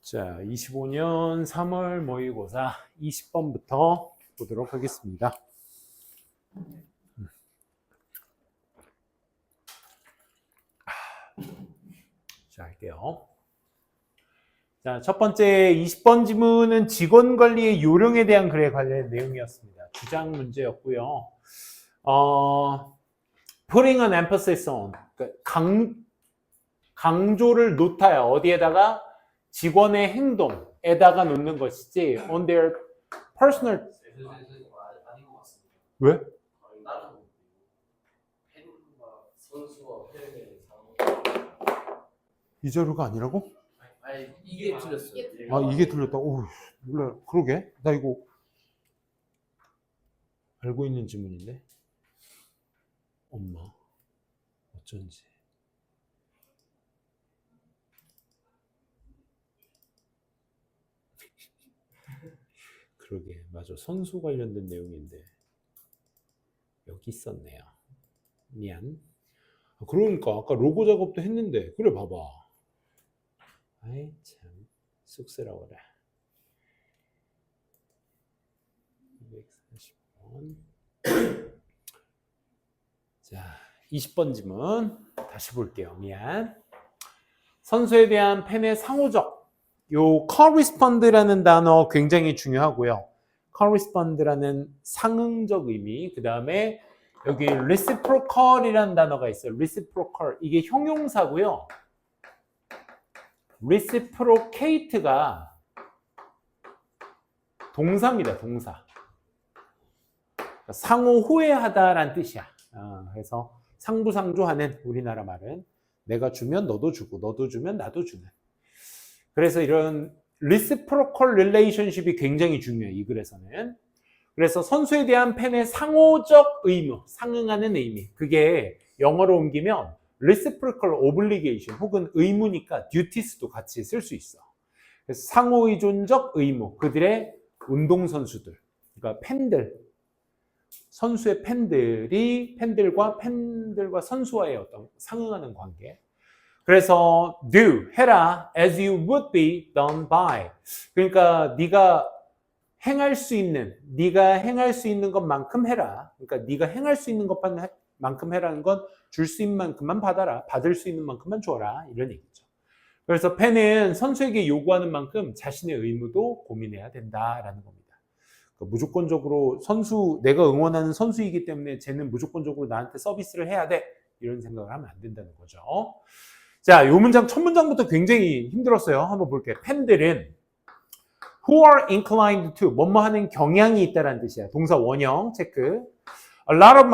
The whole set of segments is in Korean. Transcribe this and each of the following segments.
자, 25년 3월 모의고사 20번부터 보도록 하겠습니다. 자, 할게요. 자, 첫 번째 20번 지문은 직원 관리의 요령에 대한 글에 관련 내용이었습니다. 주장 문제였고요. putting an emphasis on, 강조를 놓다야 어디에다가? 직원의 행동에다가 놓는 것이지 on their personal. 아닌 것 같습니다. 왜? 다른 팬과 선수와 팬의 이 자료가 아니라고? 아니 이게 틀렸어요. 아, 이게 틀렸다. 오, 몰라. 그러게. 나 이거 알고 있는 지문인데. 엄마, 어쩐지. 그러게, 맞아. 선수 관련된 내용인데 여기 있었네요. 미안. 그러니까 아까 로고 작업도 했는데, 그래 봐봐. 아이 참 쑥스러워라. 240번. 자, 20번 지문 다시 볼게요. 미안. 선수에 대한 팬의 상호적, 요 correspond라는 단어 굉장히 중요하고요. correspond라는 상응적 의미, 그 다음에 여기 reciprocal이라는 단어가 있어요. reciprocal, 이게 형용사고요. reciprocate가 동사입니다. 동사. 상호 호혜하다라는 뜻이야. 그래서 상부상조하는, 우리나라 말은 내가 주면 너도 주고 너도 주면 나도 주는. 그래서 이런 reciprocal relationship이 굉장히 중요해요. 이 글에서는. 그래서 선수에 대한 팬의 상호적 의무, 상응하는 의미, 그게 영어로 옮기면 reciprocal obligation 혹은 의무니까 duties도 같이 쓸 수 있어. 그래서 상호의존적 의무, 그들의 운동선수들, 그러니까 팬들, 선수의 팬들과 선수와의 어떤 상응하는 관계. 그래서 do, 해라, as you would be done by. 그러니까 네가 행할 수 있는 것만큼 해라. 그러니까 네가 행할 수 있는 것만큼 해라는 건 줄 수 있는 만큼만 받아라. 받을 수 있는 만큼만 줘라. 이런 얘기죠. 그래서 팬은 선수에게 요구하는 만큼 자신의 의무도 고민해야 된다라는 겁니다. 그러니까 무조건적으로 내가 응원하는 선수이기 때문에 쟤는 무조건적으로 나한테 서비스를 해야 돼. 이런 생각을 하면 안 된다는 거죠. 자, 요 문장, 첫 문장부터 굉장히 힘들었어요. 한번 볼게요. 팬들은 who are inclined to, 뭐뭐 하는 경향이 있다라는 뜻이야. 동사 원형 체크. a lot of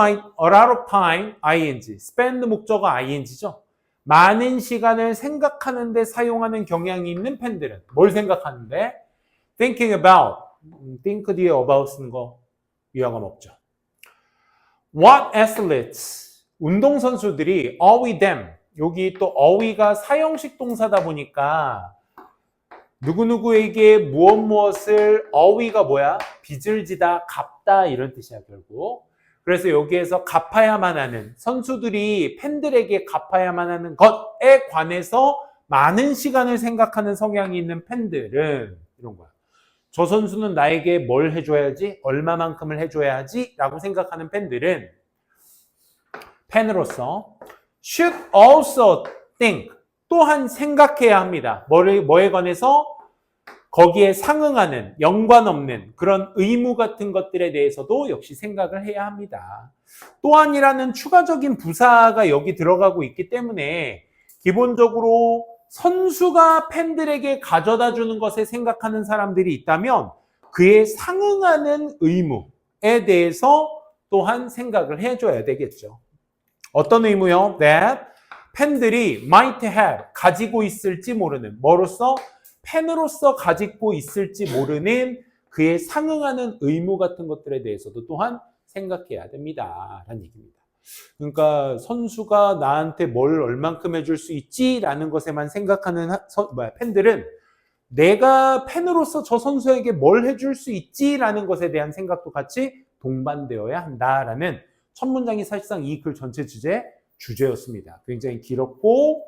time, ing. spend 목적어 ing죠. 많은 시간을 생각하는데 사용하는 경향이 있는 팬들은 뭘 생각하는데? thinking about. think 뒤에 about 쓰는 거 위화감 없죠. what athletes. 운동선수들이 awe them. 여기 또 awe가 사형식 동사다 보니까 누구누구에게 무엇을 awe가 뭐야? 빚을 지다, 갚다 이런 뜻이야 결국. 그래서 여기에서 갚아야만 하는, 선수들이 팬들에게 갚아야만 하는 것에 관해서 많은 시간을 생각하는 성향이 있는 팬들은 이런 거야. 저 선수는 나에게 뭘 해줘야지? 얼마만큼을 해줘야지? 라고 생각하는 팬들은 팬으로서 should also think, 또한 생각해야 합니다. 뭐에 관해서? 거기에 상응하는, 연관없는 그런 의무 같은 것들에 대해서도 역시 생각을 해야 합니다. 또한이라는 추가적인 부사가 여기 들어가고 있기 때문에 기본적으로 선수가 팬들에게 가져다 주는 것에 생각하는 사람들이 있다면 그에 상응하는 의무에 대해서 또한 생각을 해줘야 되겠죠. 어떤 의무요? That 팬들이 might have, 가지고 있을지 모르는, 뭐로서? 팬으로서 가지고 있을지 모르는 그에 상응하는 의무 같은 것들에 대해서도 또한 생각해야 됩니다. 라는 얘기입니다. 그러니까 선수가 나한테 뭘 얼만큼 해줄 수 있지라는 것에만 생각하는 팬들은 내가 팬으로서 저 선수에게 뭘 해줄 수 있지라는 것에 대한 생각도 같이 동반되어야 한다라는 첫 문장이 사실상 이 글 전체 주제였습니다. 굉장히 길었고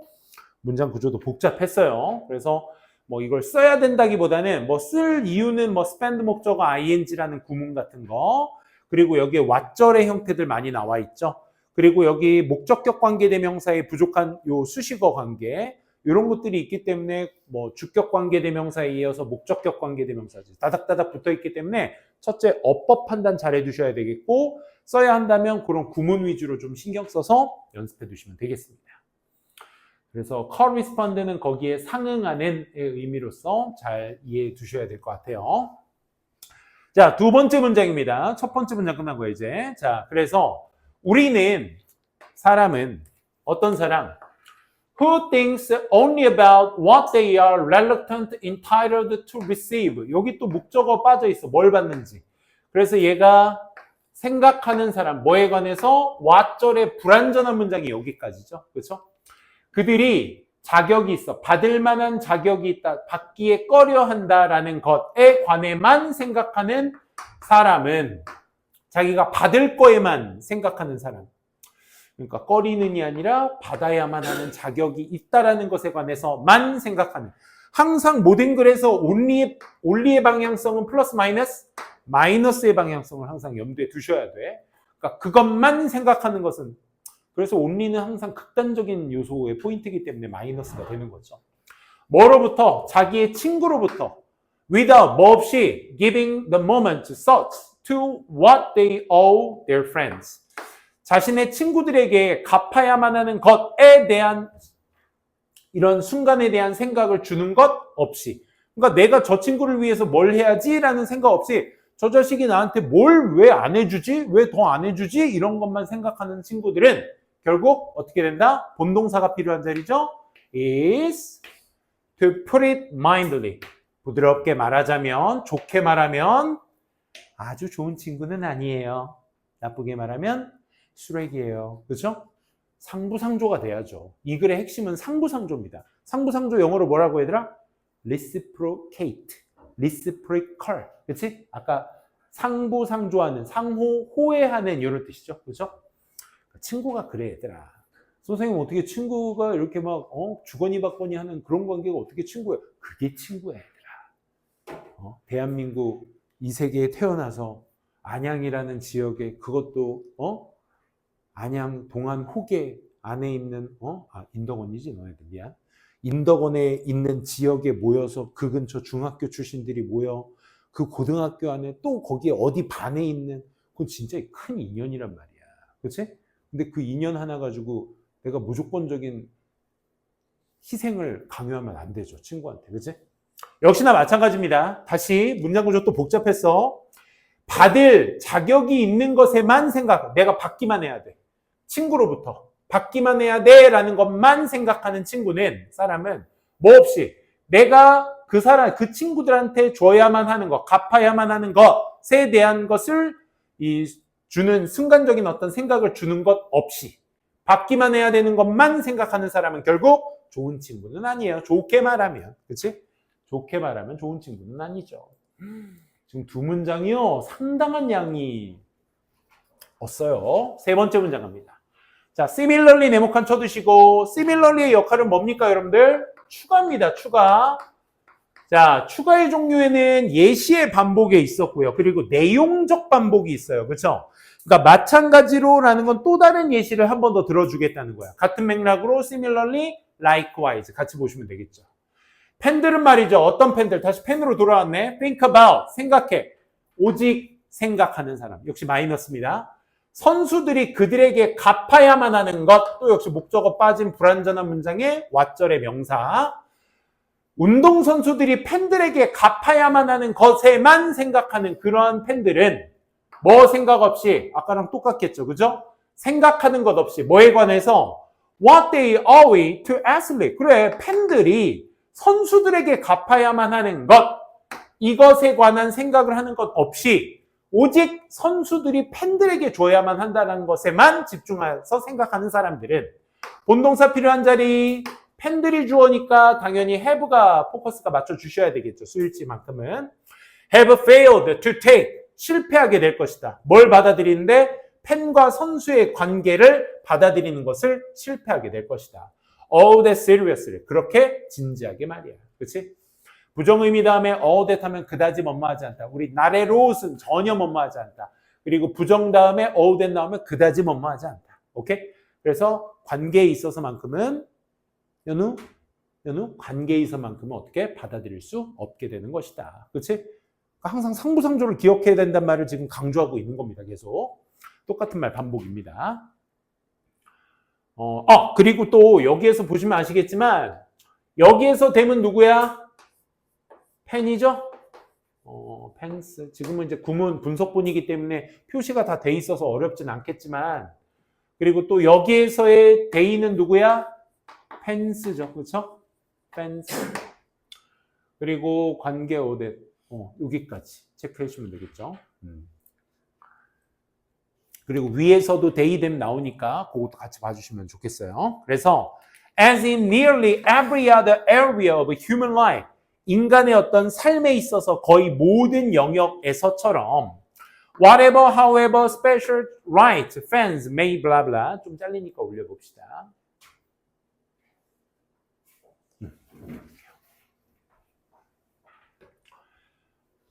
문장 구조도 복잡했어요. 그래서 뭐 이걸 써야 된다기보다는 뭐 쓸 이유는 뭐 spend 목적어 ing라는 구문 같은 거, 그리고 여기에 왓절의 형태들 많이 나와 있죠. 그리고 여기 목적격 관계대명사의 부족한 요 수식어 관계, 이런 것들이 있기 때문에 뭐 주격 관계대명사에 이어서 목적격 관계대명사지 다닥다닥 붙어 있기 때문에 첫째 어법 판단 잘 해두셔야 되겠고, 써야 한다면 그런 구문 위주로 좀 신경 써서 연습해 두시면 되겠습니다. 그래서 correspond는 거기에 상응하는 의미로서 잘 이해해 두셔야 될 것 같아요. 자, 두 번째 문장입니다. 첫 번째 문장 끝난 거예요, 이제. 자, 그래서 우리는, 사람은, 어떤 사람? Who thinks only about what they are reluctant, entitled to receive. 여기 또 목적어 빠져 있어. 뭘 받는지. 그래서 얘가 생각하는 사람, 뭐에 관해서 what절의 불완전한 문장이 여기까지죠. 그렇죠? 그들이 자격이 있어. 받을 만한 자격이 있다. 받기에 꺼려한다라는 것에 관해만 생각하는 사람은, 자기가 받을 거에만 생각하는 사람. 그러니까 꺼리는이 아니라 받아야만 하는 자격이 있다라는 것에 관해서만 생각하는. 항상 모든 글에서 only의 방향성은 플러스 마이너스, 마이너스의 방향성을 항상 염두에 두셔야 돼. 그러니까 그것만 생각하는 것은, 그래서 only는 항상 극단적인 요소의 포인트이기 때문에 마이너스가 되는 거죠. 뭐로부터? 자기의 친구로부터. without, 뭐 없이 giving the moment such to what they owe their friends. 자신의 친구들에게 갚아야만 하는 것에 대한, 이런 순간에 대한 생각을 주는 것 없이. 그러니까 내가 저 친구를 위해서 뭘 해야지라는 생각 없이 저 자식이 나한테 뭘 왜 안 해주지? 왜 더 안 해주지? 이런 것만 생각하는 친구들은 결국 어떻게 된다? 본동사가 필요한 자리죠. is to put it mildly. 부드럽게 말하자면, 좋게 말하면 아주 좋은 친구는 아니에요. 나쁘게 말하면 쓰레기예요. 그렇죠? 상부상조가 돼야죠. 이 글의 핵심은 상부상조입니다. 상부상조 영어로 뭐라고 얘들아? reciprocate, reciprocal. 그렇지? 아까 상부상조하는, 상호 호해하는 이런 뜻이죠. 그렇죠? 친구가 그래 얘들아. 선생님 어떻게 친구가 이렇게 막 주거니 받거니 하는 그런 관계가 어떻게 친구야? 그게 친구야 얘들아. 대한민국 이 세계에 태어나서 안양이라는 지역에, 그것도 안양 동안 호계 안에 있는 인덕원이지 너희들 미안. 인덕원에 있는 지역에 모여서 그 근처 중학교 출신들이 모여 그 고등학교 안에 또 거기에 어디 반에 있는, 그건 진짜 큰 인연이란 말이야. 그렇지? 근데 그 인연 하나 가지고 내가 무조건적인 희생을 강요하면 안 되죠. 친구한테. 그렇지? 역시나 마찬가지입니다. 다시 문장 구조 또 복잡했어. 받을 자격이 있는 것에만 생각, 내가 받기만 해야 돼. 친구로부터 받기만 해야 돼 라는 것만 생각하는 친구는, 사람은 뭐 없이 내가 그 사람, 그 친구들한테 줘야만 하는 것, 갚아야만 하는 것에 대한 것을 주는 순간적인 어떤 생각을 주는 것 없이 받기만 해야 되는 것만 생각하는 사람은 결국 좋은 친구는 아니에요. 좋게 말하면. 그렇지? 좋게 말하면 좋은 친구는 아니죠. 지금 두 문장이요, 상당한 양이 없어요. 세 번째 문장 갑니다. 자, similarly 네모칸 쳐두시고, similarly의 역할은 뭡니까, 여러분들? 추가입니다, 추가. 자, 추가의 종류에는 예시의 반복에 있었고요. 그리고 내용적 반복이 있어요. 그렇죠? 그러니까 마찬가지로라는 건 또 다른 예시를 한 번 더 들어주겠다는 거야. 같은 맥락으로 similarly, likewise 같이 보시면 되겠죠. 펜들은 말이죠. 어떤 펜들? 다시 펜으로 돌아왔네. think about, 생각해. 오직 생각하는 사람. 역시 마이너스입니다. 선수들이 그들에게 갚아야만 하는 것, 또 역시 목적어 빠진 불완전한 문장의 왓절의 명사. 운동선수들이 팬들에게 갚아야만 하는 것에만 생각하는 그러한 팬들은 뭐 생각 없이, 아까랑 똑같겠죠. 그죠? 생각하는 것 없이 뭐에 관해서 what they owe to athlete. 그래, 팬들이 선수들에게 갚아야만 하는 것, 이것에 관한 생각을 하는 것 없이 오직 선수들이 팬들에게 줘야만 한다는 것에만 집중해서 생각하는 사람들은, 본동사 필요한 자리 팬들이 주어니까 당연히 have가 포커스가 맞춰 주셔야 되겠죠. 수일치만큼은 have failed to take, 실패하게 될 것이다. 뭘 받아들이는데? 팬과 선수의 관계를 받아들이는 것을 실패하게 될 것이다. Oh, that seriously. 그렇게 진지하게 말이야. 그렇지? 부정의미 다음에 all that 하면 그다지 뭐뭐하지 않다. 우리 not at all은 전혀 뭐뭐하지 않다. 그리고 부정 다음에 all that 나오면 그다지 뭐뭐하지 않다. 오케이? 그래서 관계에 있어서만큼은 연우 관계에 있어서만큼은 어떻게 받아들일 수 없게 되는 것이다. 그렇지? 항상 상부상조를 기억해야 된다는 말을 지금 강조하고 있는 겁니다. 계속 똑같은 말 반복입니다. 그리고 또 여기에서 보시면 아시겠지만 여기에서 됨은 누구야? 펜이죠? 펜스. 지금은 이제 구문 분석본이기 때문에 표시가 다 돼 있어서 어렵진 않겠지만 그리고 또 여기에서의 데이는 누구야? 펜스죠. 그렇죠? 펜스. 그리고 관계 오댓. 여기까지 체크해 주시면 되겠죠. 그리고 위에서도 they, them 나오니까 그것도 같이 봐주시면 좋겠어요. 그래서 as in nearly every other area of human life, 인간의 어떤 삶에 있어서 거의 모든 영역에서처럼 whatever, however, special right, fans, may, blah, blah 좀 잘리니까 올려봅시다.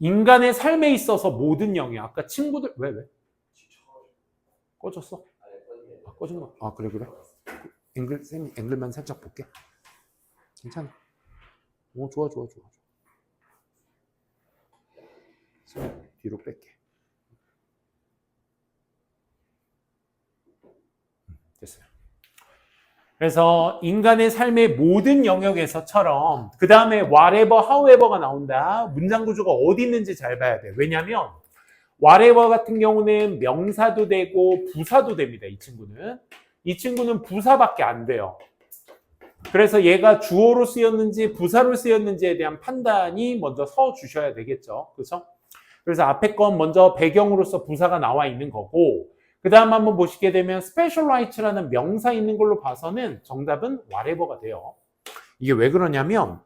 인간의 삶에 있어서 모든 영역. 아까 친구들 왜? 꺼졌어? 꺼진 거. 그래. 앵글만 살짝 볼게. 괜찮아. 좋아. 뒤로 뺄게. 됐어요. 그래서 인간의 삶의 모든 영역에서처럼 그 다음에 whatever, however가 나온다. 문장 구조가 어디 있는지 잘 봐야 돼. 왜냐하면 whatever 같은 경우는 명사도 되고 부사도 됩니다. 이 친구는 부사밖에 안 돼요. 그래서 얘가 주어로 쓰였는지 부사로 쓰였는지에 대한 판단이 먼저 서 주셔야 되겠죠. 그렇죠? 그래서 앞에 건 먼저 배경으로서 부사가 나와 있는 거고 그 다음 한번 보시게 되면 special right라는 명사 있는 걸로 봐서는 정답은 whatever가 돼요. 이게 왜 그러냐면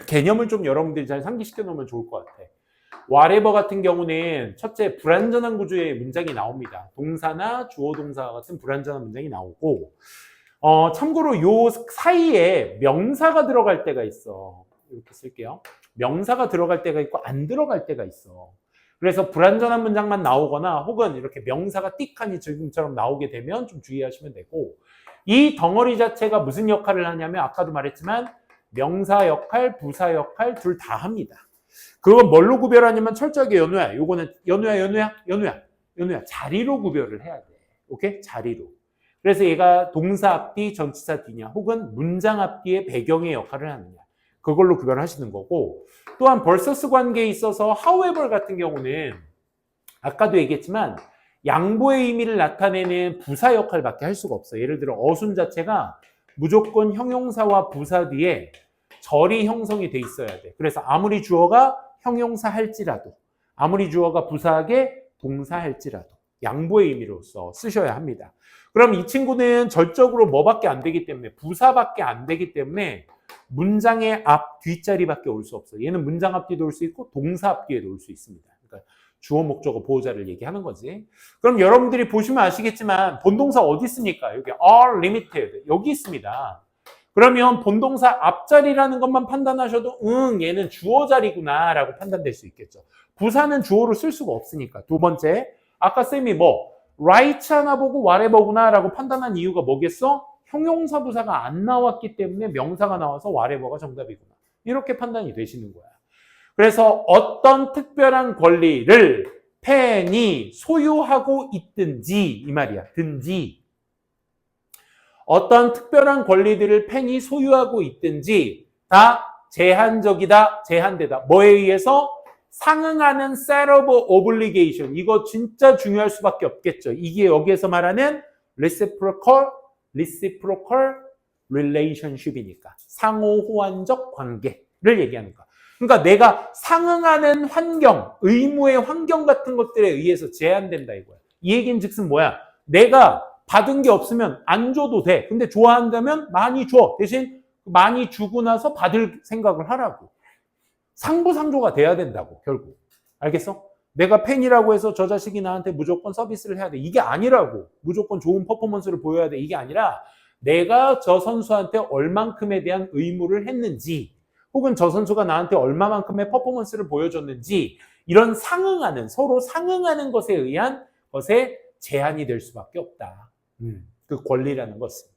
개념을 좀 여러분들이 잘 상기시켜 놓으면 좋을 것 같아. whatever 같은 경우는 첫째 불완전한 구조의 문장이 나옵니다. 동사나 주어 동사 같은 불완전한 문장이 나오고 참고로 요 사이에 명사가 들어갈 때가 있어. 이렇게 쓸게요. 명사가 들어갈 때가 있고 안 들어갈 때가 있어. 그래서 불완전한 문장만 나오거나 혹은 이렇게 명사가 띡하니 지금처럼 나오게 되면 좀 주의하시면 되고 이 덩어리 자체가 무슨 역할을 하냐면 아까도 말했지만 명사 역할, 부사 역할 둘 다 합니다. 그건 뭘로 구별하냐면 철저하게 연우야. 요거는 연우야. 자리로 구별을 해야 돼. 오케이? 자리로. 그래서 얘가 동사 앞뒤, 전치사 뒤냐 혹은 문장 앞뒤의 배경의 역할을 하느냐. 그걸로 구별하시는 거고 또한 versus 관계에 있어서 however 같은 경우는 아까도 얘기했지만 양보의 의미를 나타내는 부사 역할밖에 할 수가 없어요. 예를 들어 어순 자체가 무조건 형용사와 부사 뒤에 절이 형성이 돼 있어야 돼. 그래서 아무리 주어가 형용사 할지라도 아무리 주어가 부사하게 동사 할지라도 양보의 의미로서 쓰셔야 합니다. 그럼 이 친구는 절적으로 뭐밖에 안 되기 때문에 부사밖에 안 되기 때문에 문장의 앞, 뒷자리밖에 올 수 없어요. 얘는 문장 앞뒤도 올 수 있고 동사 앞뒤에도 올 수 있습니다. 그러니까 주어, 목적어, 보호자를 얘기하는 거지. 그럼 여러분들이 보시면 아시겠지만 본동사 어디 있습니까? 여기 are limited 여기 있습니다. 그러면 본동사 앞자리라는 것만 판단하셔도 얘는 주어 자리구나 라고 판단될 수 있겠죠. 부사는 주어로 쓸 수가 없으니까. 두 번째, 아까 쌤이 right 하나 보고 whatever구나 라고 판단한 이유가 뭐겠어? 형용사 부사가 안 나왔기 때문에 명사가 나와서 whatever가 정답이구나. 이렇게 판단이 되시는 거야. 그래서 어떤 특별한 권리를 펜이 소유하고 있든지 이 말이야. 든지 어떤 특별한 권리들을 펜이 소유하고 있든지 다 제한적이다, 제한되다. 뭐에 의해서? 상응하는 set of obligation. 이거 진짜 중요할 수밖에 없겠죠. 이게 여기에서 말하는 reciprocal relationship이니까 상호 호환적 관계를 얘기하는 거야. 그러니까 내가 상응하는 환경, 의무의 환경 같은 것들에 의해서 제한된다 이거야. 이 얘기는 즉슨 뭐야? 내가 받은 게 없으면 안 줘도 돼. 근데 좋아한다면 많이 줘. 대신 많이 주고 나서 받을 생각을 하라고. 상부상조가 돼야 된다고 결국. 알겠어? 내가 팬이라고 해서 저 자식이 나한테 무조건 서비스를 해야 돼. 이게 아니라고. 무조건 좋은 퍼포먼스를 보여야 돼. 이게 아니라 내가 저 선수한테 얼만큼에 대한 의무를 했는지 혹은 저 선수가 나한테 얼마만큼의 퍼포먼스를 보여줬는지 이런 상응하는, 서로 상응하는 것에 의한 것에 제한이 될 수밖에 없다. 그 권리라는 것은.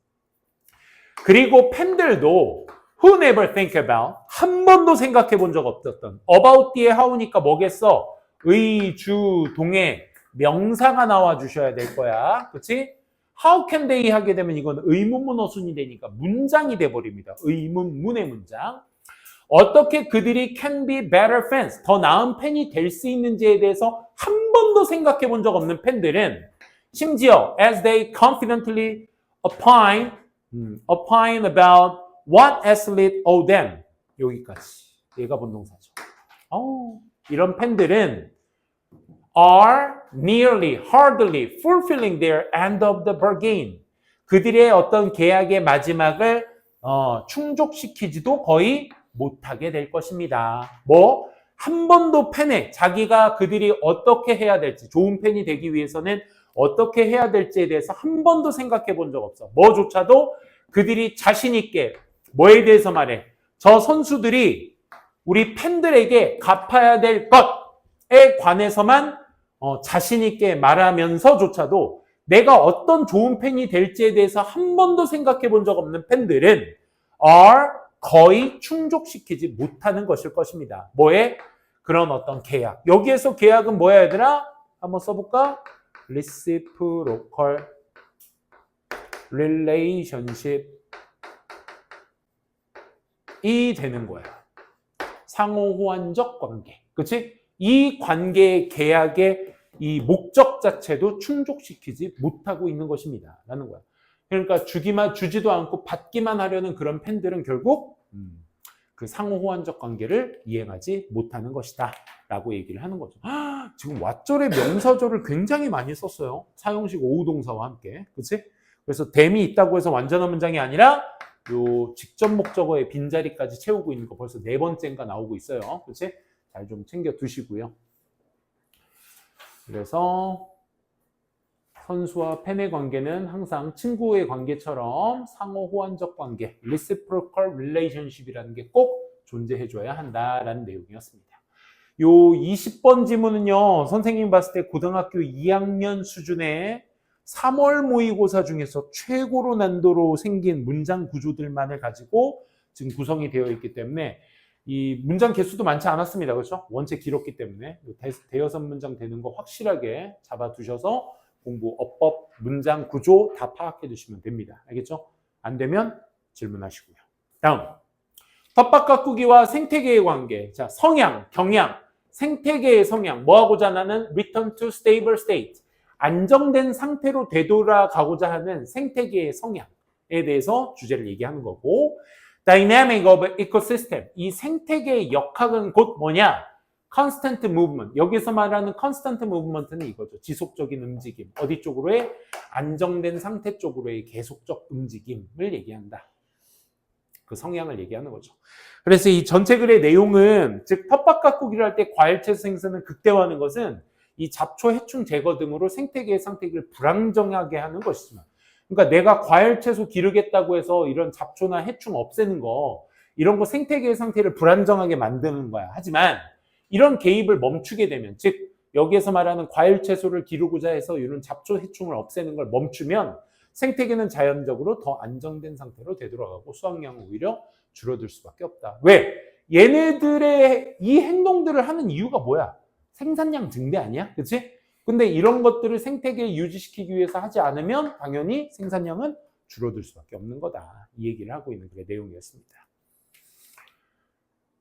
그리고 팬들도 who never think about, 한 번도 생각해 본 적 없었던 about 뒤에 how니까 뭐겠어? 의, 주, 동의, 명사가 나와 주셔야 될 거야. 그치? How can they 하게 되면 이건 의문문어순이 되니까 문장이 돼버립니다. 의문문의 문장. 어떻게 그들이 can be better fans, 더 나은 팬이 될 수 있는지에 대해서 한 번도 생각해 본 적 없는 팬들은 심지어 as they confidently opine about what athlete owe them. 여기까지. 얘가 본동사죠. 이런 팬들은 are nearly, hardly fulfilling their end of the bargain. 그들의 어떤 계약의 마지막을 충족시키지도 거의 못하게 될 것입니다. 한 번도 팬에 자기가 그들이 어떻게 해야 될지, 좋은 팬이 되기 위해서는 어떻게 해야 될지에 대해서 한 번도 생각해 본 적 없어. 뭐조차도 그들이 자신 있게 뭐에 대해서 말해? 저 선수들이 우리 팬들에게 갚아야 될 것에 관해서만 자신 있게 말하면서조차도 내가 어떤 좋은 팬이 될지에 대해서 한 번도 생각해 본 적 없는 팬들은 are 거의 충족시키지 못하는 것일 것입니다. 뭐에? 그런 어떤 계약. 여기에서 계약은 뭐야 얘들아? 한번 써볼까? reciprocal relationship이 되는 거야. 상호호환적 관계. 그치? 이 관계의 계약의 이 목적 자체도 충족시키지 못하고 있는 것입니다. 라는 거야. 그러니까 주지도 않고 받기만 하려는 그런 팬들은 결국 그 상호호환적 관계를 이행하지 못하는 것이다. 라고 얘기를 하는 거죠. 지금 왓절의 명사절을 굉장히 많이 썼어요. 사용식 오우동사와 함께. 그치? 그래서 댐이 있다고 해서 완전한 문장이 아니라 요 직접 목적어의 빈자리까지 채우고 있는 거 벌써 4번째인가 나오고 있어요. 그치? 잘 좀 챙겨 두시고요. 그래서 선수와 팬의 관계는 항상 친구의 관계처럼 상호호환적 관계, reciprocal relationship이라는 게 꼭 존재해줘야 한다라는 내용이었습니다. 요 20번 지문은요, 선생님 봤을 때 고등학교 2학년 수준의 3월 모의고사 중에서 최고로 난도로 생긴 문장 구조들만을 가지고 지금 구성이 되어 있기 때문에 이 문장 개수도 많지 않았습니다. 그렇죠? 원체 길었기 때문에 대여섯 문장 되는 거 확실하게 잡아두셔서 공부, 어법, 문장 구조 다 파악해 두시면 됩니다. 알겠죠? 안 되면 질문하시고요. 다음, 텃밭가꾸기와 생태계의 관계. 자, 성향, 경향, 생태계의 성향. 뭐하고자 하는? Return to stable state. 안정된 상태로 되돌아가고자 하는 생태계의 성향에 대해서 주제를 얘기하는 거고, Dynamic of ecosystem. 이 생태계의 역학은 곧 뭐냐? Constant movement. 여기서 말하는 constant movement는 이거죠. 지속적인 움직임. 어디 쪽으로의? 안정된 상태 쪽으로의 계속적 움직임을 얘기한다. 그 성향을 얘기하는 거죠. 그래서 이 전체 글의 내용은, 즉 텃밭가꾸기를 할 때 과일채소 생산을 극대화하는 것은 이 잡초, 해충 제거 등으로 생태계의 상태를 불안정하게 하는 것이지만, 그러니까 내가 과일, 채소 기르겠다고 해서 이런 잡초나 해충 없애는 거, 이런 거 생태계의 상태를 불안정하게 만드는 거야. 하지만 이런 개입을 멈추게 되면, 즉 여기에서 말하는 과일, 채소를 기르고자 해서 이런 잡초, 해충을 없애는 걸 멈추면 생태계는 자연적으로 더 안정된 상태로 되돌아가고 수확량은 오히려 줄어들 수밖에 없다. 왜? 얘네들의 이 행동들을 하는 이유가 뭐야? 생산량 증대 아니야? 그치? 근데 이런 것들을 생태계에 유지시키기 위해서 하지 않으면 당연히 생산량은 줄어들 수밖에 없는 거다. 이 얘기를 하고 있는 그게 내용이었습니다.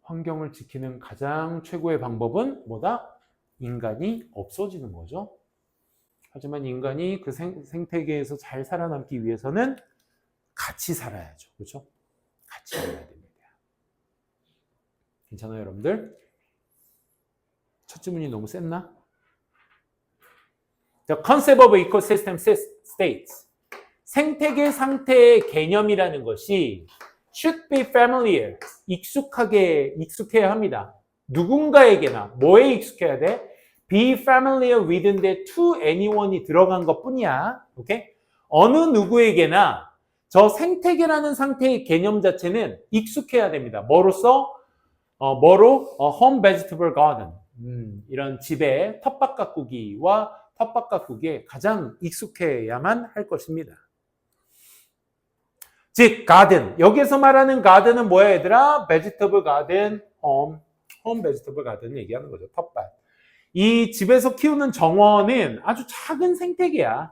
환경을 지키는 가장 최고의 방법은 뭐다? 인간이 없어지는 거죠. 하지만 인간이 그 생태계에서 잘 살아남기 위해서는 같이 살아야죠. 그렇죠? 같이 살아야 됩니다. 괜찮아요, 여러분들? 첫 지문이 너무 셌나? The concept of ecosystem states. 생태계 상태의 개념이라는 것이 should be familiar. 익숙해야 합니다. 누군가에게나 뭐에 익숙해야 돼? Be familiar with인데 to anyone이 들어간 것 뿐이야. 오케이? 어느 누구에게나 저 생태계라는 상태의 개념 자체는 익숙해야 됩니다. 뭐로써? 뭐로? home vegetable garden. 이런 집에 텃밭 가꾸기와 텃밭 가꾸기에 가장 익숙해야만 할 것입니다. 즉, garden. 여기서 말하는 garden은 뭐야, 얘들아? vegetable garden, home vegetable garden 얘기하는 거죠. 텃밭. 이 집에서 키우는 정원은 아주 작은 생태계야.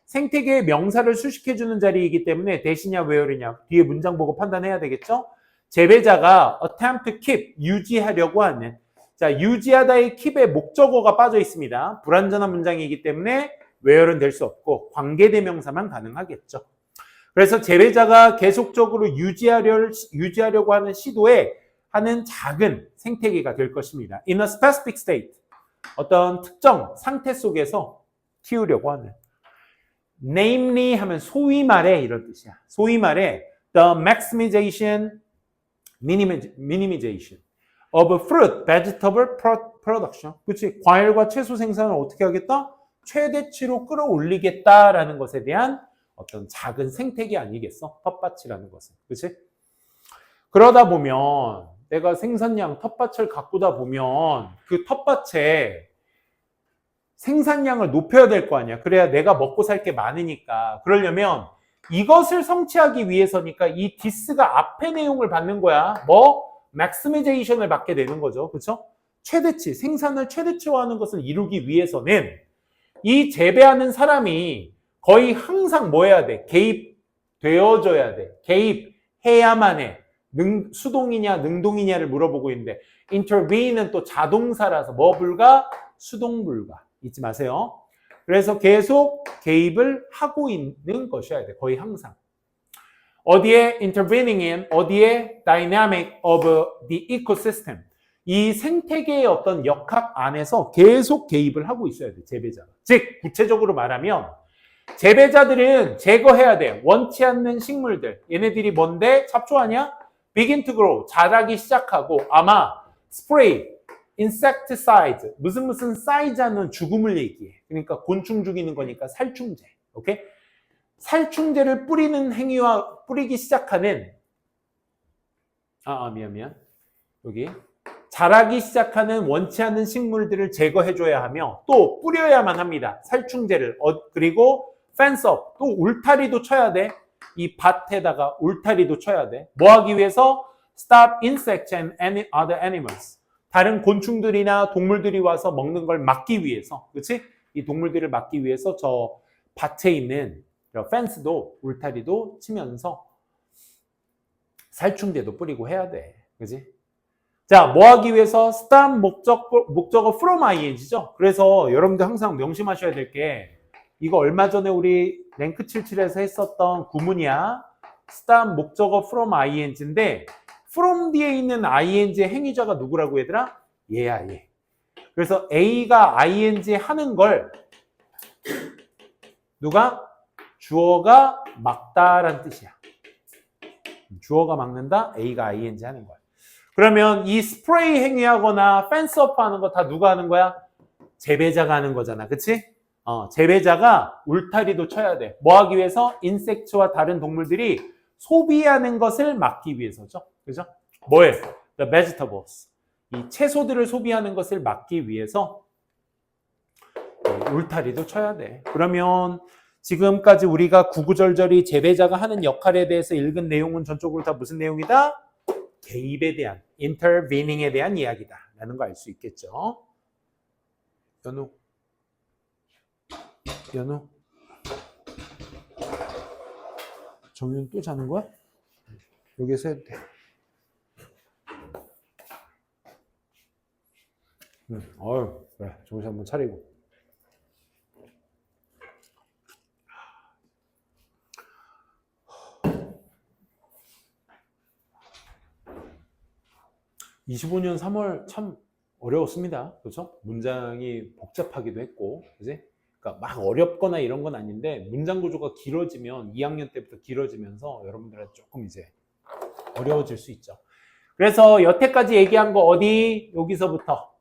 생태계의 명사를 수식해주는 자리이기 때문에 대시냐, where이냐 뒤에 문장 보고 판단해야 되겠죠? 재배자가 attempt to keep, 유지하려고 하는, 자, 유지하다의 keep의 목적어가 빠져 있습니다. 불완전한 문장이기 때문에 where는 될 수 없고 관계대명사만 가능하겠죠. 그래서 재배자가 계속적으로 유지하려고 하는 시도에 하는 작은 생태계가 될 것입니다. In a specific state, 어떤 특정 상태 속에서 키우려고 하는. Namely 하면 소위 말해 이런 뜻이야. 소위 말해 the maximization, minimization of fruit, vegetable production. 그렇지? 과일과 채소 생산을 어떻게 하겠다? 최대치로 끌어올리겠다라는 것에 대한 어떤 작은 생태계 아니겠어? 텃밭이라는 것은. 그렇지? 그러다 보면 내가 생산량 텃밭을 가꾸다 보면 그 텃밭에 생산량을 높여야 될 거 아니야. 그래야 내가 먹고 살 게 많으니까. 그러려면 이것을 성취하기 위해서니까 이 디스가 앞에 내용을 받는 거야. 뭐? maximization을 받게 되는 거죠. 그렇죠? 최대치, 생산을 최대치화하는 것을 이루기 위해서는 이 재배하는 사람이 거의 항상 뭐 해야 돼? 개입되어줘야 돼. 개입해야만 해. 수동이냐 능동이냐를 물어보고 있는데 intervene는 또 자동사라서 뭐 불가? 수동 불가. 잊지 마세요. 그래서 계속 개입을 하고 있는 것이어야 돼. 거의 항상. 어디에 intervening in, 어디에 dynamic of the ecosystem. 이 생태계의 어떤 역학 안에서 계속 개입을 하고 있어야 돼. 재배자가. 즉 구체적으로 말하면 재배자들은 제거해야 돼. 원치 않는 식물들. 얘네들이 뭔데? 잡초 아니야? begin to grow. 자라기 시작하고 아마 spray, insecticide. 무슨 사이즈하는 죽음을 얘기해. 그러니까 곤충 죽이는 거니까 살충제. 오케이? 살충제를 뿌리는 행위와 뿌리기 시작하는 미안. 여기 자라기 시작하는 원치 않는 식물들을 제거해줘야 하며 또 뿌려야만 합니다. 살충제를. 그리고 펜스업, 또 울타리도 쳐야 돼. 이 밭에다가 울타리도 쳐야 돼. 뭐 하기 위해서? Stop insects and any other animals. 다른 곤충들이나 동물들이 와서 먹는 걸 막기 위해서. 그렇지? 이 동물들을 막기 위해서 저 밭에 있는 펜스도 울타리도 치면서 살충제도 뿌리고 해야 돼. 그렇지? 자, 뭐 하기 위해서? stop 목적어 from ing죠. 그래서 여러분들 항상 명심하셔야 될 게 이거 얼마 전에 우리 랭크 77에서 했었던 구문이야. stop 목적어 from ing인데 from 뒤에 있는 ing의 행위자가 누구라고 얘들아? 얘야, 얘. 그래서 A가 ing 하는 걸 누가? 주어가 막다라는 뜻이야. 주어가 막는다, A가 ing 하는 거야. 그러면 이 스프레이 행위하거나 펜스업 하는 거 다 누가 하는 거야? 재배자가 하는 거잖아. 그치? 재배자가 울타리도 쳐야 돼. 뭐 하기 위해서? 인섹트와 다른 동물들이 소비하는 것을 막기 위해서죠. 그죠? 뭐예요? The vegetables. 이 채소들을 소비하는 것을 막기 위해서 울타리도 쳐야 돼. 그러면 지금까지 우리가 구구절절히 재배자가 하는 역할에 대해서 읽은 내용은 전적으로 다 무슨 내용이다? 개입에 대한, intervening에 대한 이야기다 라는 거 알 수 있겠죠. 연우 정윤 또 자는 거야? 여기서 해도 돼. 그래. 정신 한번 차리고. (25년 3월) 참 어려웠습니다. 그렇죠? 문장이 복잡하기도 했고, 그지? 그러니까 막 어렵거나 이런 건 아닌데 문장 구조가 길어지면 2학년 때부터 길어지면서 여러분들한테 조금 이제 어려워질 수 있죠. 그래서 여태까지 얘기한 거 어디? 여기서부터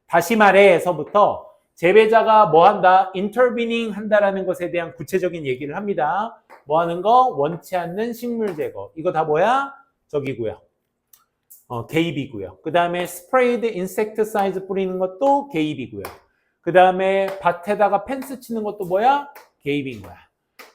다시 말해서부터 재배자가 뭐 한다? intervening 한다라는 것에 대한 구체적인 얘기를 합니다. 뭐 하는 거? 원치 않는 식물 제거. 이거 다 뭐야? 저기고요. 개입이고요. 그 다음에 스프레이드 인섹트사이드 뿌리는 것도 개입이고요. 그 다음에 밭에다가 펜스 치는 것도 뭐야? 개입인 거야.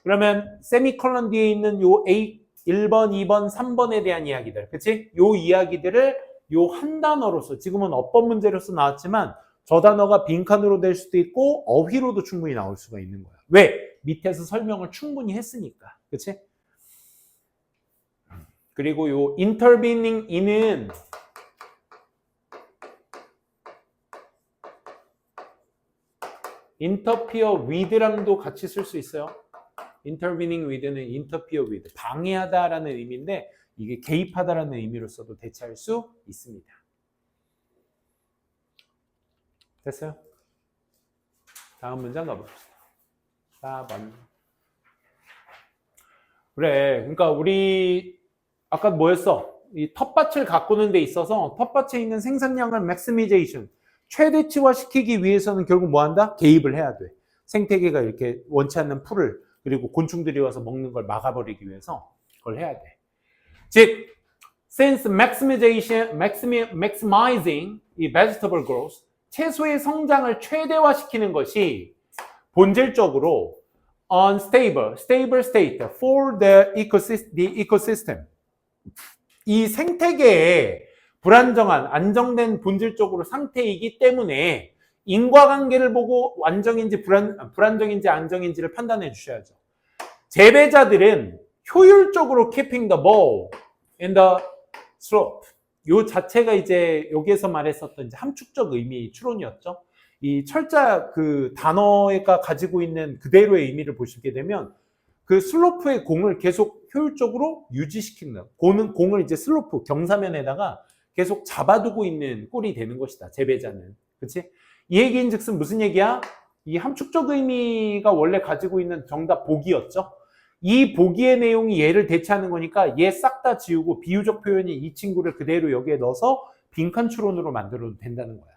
그러면 세미콜론 뒤에 있는 요 A 1번, 2번, 3번에 대한 이야기들, 그치? 요 이야기들을 요 한 단어로서, 지금은 어법 문제로서 나왔지만 저 단어가 빈칸으로 될 수도 있고 어휘로도 충분히 나올 수가 있는 거야. 왜? 밑에서 설명을 충분히 했으니까, 그치? 그리고 요 intervening in은 interfere with랑도 같이 쓸 수 있어요. intervening with는 interfere with, 방해하다라는 의미인데 이게 개입하다라는 의미로서도 대체할 수 있습니다. 됐어요? 다음 문장 가봅시다. 4번. 그래, 그러니까 우리 아까 뭐였어? 이 텃밭을 가꾸는 데 있어서 텃밭에 있는 생산량을 maximization, 최대치화시키기 위해서는 결국 뭐 한다? 개입을 해야 돼. 생태계가 이렇게 원치 않는 풀을, 그리고 곤충들이 와서 먹는 걸 막아버리기 위해서 그걸 해야 돼. 즉, since maximizing 이 vegetable growth, 채소의 성장을 최대화시키는 것이 본질적으로 unstable, stable state for the ecosystem. 이 생태계의 불안정한, 안정된 본질적으로 상태이기 때문에 인과관계를 보고 안정인지 불안정인지 안정인지를 판단해 주셔야죠. 재배자들은 효율적으로 keeping the ball in the slope. 요 자체가 이제 여기에서 말했었던 이제 함축적 의미 추론이었죠. 이 철자 그 단어가 가지고 있는 그대로의 의미를 보시게 되면 그 슬로프의 공을 계속 효율적으로 유지시키는, 공을 이제 슬로프 경사면에다가 계속 잡아두고 있는 꼴이 되는 것이다. 재배자는. 그렇지? 이 얘기인 즉슨 무슨 얘기야? 이 함축적 의미가 원래 가지고 있는 정답 보기였죠. 이 보기의 내용이 얘를 대체하는 거니까 얘 싹 다 지우고 비유적 표현이 이 친구를 그대로 여기에 넣어서 빈칸 추론으로 만들어도 된다는 거야.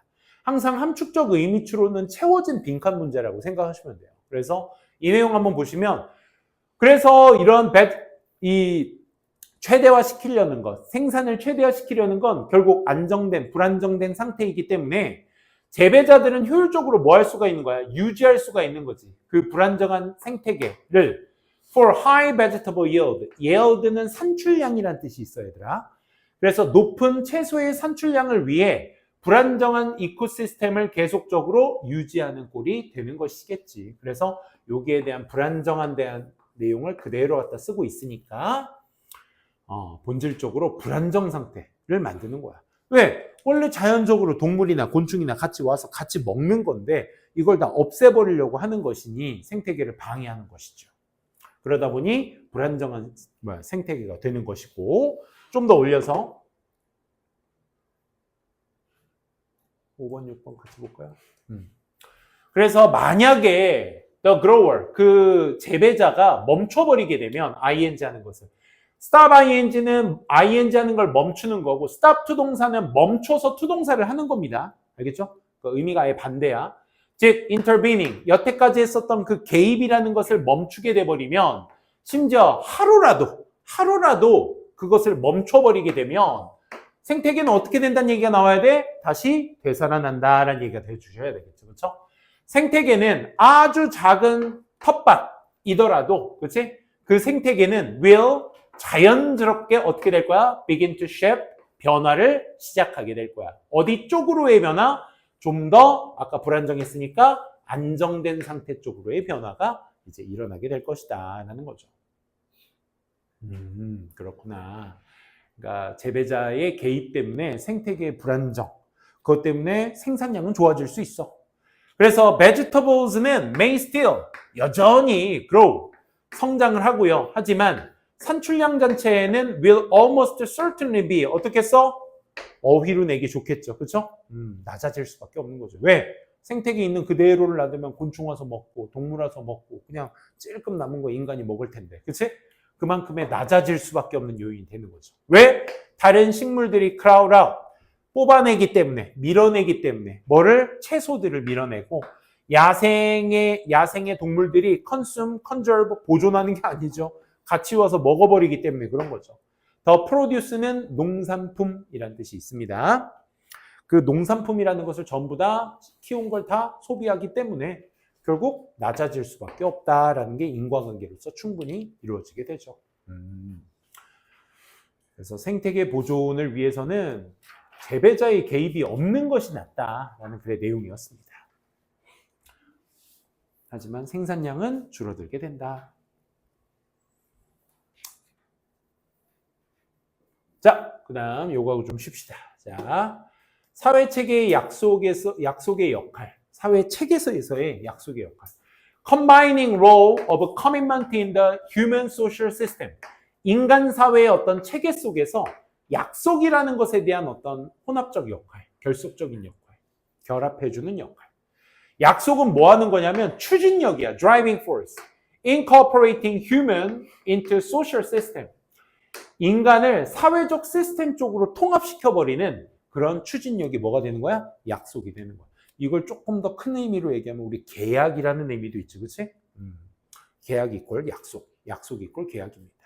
항상 함축적 의미 추론은 채워진 빈칸 문제라고 생각하시면 돼요. 그래서 이 내용 한번 보시면, 그래서 이런 이 최대화시키려는 것, 생산을 최대화시키려는 건 결국 안정된, 불안정된 상태이기 때문에 재배자들은 효율적으로 뭐 할 수가 있는 거야? 유지할 수가 있는 거지. 그 불안정한 생태계를 for high vegetable yield. yield는 산출량이라는 뜻이 있어, 얘들아. 그래서 높은 채소의 산출량을 위해 불안정한 이코시스템을 계속적으로 유지하는 꼴이 되는 것이겠지. 그래서 여기에 대한 불안정한 대한 내용을 그대로 갖다 쓰고 있으니까 본질적으로 불안정 상태를 만드는 거야. 왜? 원래 자연적으로 동물이나 곤충이나 같이 와서 같이 먹는 건데 이걸 다 없애버리려고 하는 것이니 생태계를 방해하는 것이죠. 그러다 보니 불안정한 생태계가 되는 것이고, 좀 더 올려서 5번, 6번 같이 볼까요? 그래서 만약에 the grower, 그 재배자가 멈춰버리게 되면 ing 하는 것을, stop ing는 ing 하는 걸 멈추는 거고, stop 투동사는 멈춰서 투동사를 하는 겁니다. 알겠죠? 그 의미가 아예 반대야. 즉 intervening, 여태까지 했었던 그 개입이라는 것을 멈추게 돼버리면, 심지어 하루라도 그것을 멈춰버리게 되면 생태계는 어떻게 된다는 얘기가 나와야 돼? 다시 되살아난다라는 얘기가 해주셔야 되겠죠. 그렇죠? 생태계는 아주 작은 텃밭이더라도, 그렇지? 그 생태계는 will 자연스럽게 어떻게 될 거야? begin to shape, 변화를 시작하게 될 거야. 어디 쪽으로의 변화? 좀 더 아까 불안정했으니까 안정된 상태 쪽으로의 변화가 이제 일어나게 될 것이다 라는 거죠. 그렇구나. 그러니까 재배자의 개입 때문에 생태계의 불안정, 그것 때문에 생산량은 좋아질 수 있어. 그래서 vegetables는 may still, 여전히 grow, 성장을 하고요. 하지만 산출량 자체는 will almost certainly be, 어떻게 써? 어휘로 내기 좋겠죠. 그렇죠? 낮아질 수밖에 없는 거죠. 왜? 생태계에 있는 그대로를 놔두면 곤충 와서 먹고 동물 와서 먹고 그냥 찔끔 남은 거 인간이 먹을 텐데. 그치? 그만큼의 낮아질 수밖에 없는 요인이 되는 거죠. 왜? 다른 식물들이 crowd out, 뽑아내기 때문에, 밀어내기 때문에 뭐를? 채소들을 밀어내고 야생의 동물들이 consume, conserve, 보존하는 게 아니죠. 같이 와서 먹어버리기 때문에 그런 거죠. 더 프로듀스는 농산품이라는 뜻이 있습니다. 그 농산품이라는 것을 전부 다 키운 걸 다 소비하기 때문에 결국 낮아질 수밖에 없다라는 게 인과관계로서 충분히 이루어지게 되죠. 그래서 생태계 보존을 위해서는 재배자의 개입이 없는 것이 낫다라는 글의 내용이었습니다. 하지만 생산량은 줄어들게 된다. 자, 그 다음 요거하고 좀 쉽시다. 자, 사회체계의 약속의 역할, 사회체계에서의 약속의 역할. Combining role of commitment in the human social system. 인간 사회의 어떤 체계 속에서 약속이라는 것에 대한 어떤 혼합적 역할, 결속적인 역할, 결합해주는 역할. 약속은 뭐 하는 거냐면 추진력이야, driving force. Incorporating human into social system. 인간을 사회적 시스템 쪽으로 통합시켜버리는 그런 추진력이 뭐가 되는 거야? 약속이 되는 거야. 이걸 조금 더 큰 의미로 얘기하면 우리 계약이라는 의미도 있지, 그치? 계약 이꼴 약속, 약속 이꼴 계약입니다.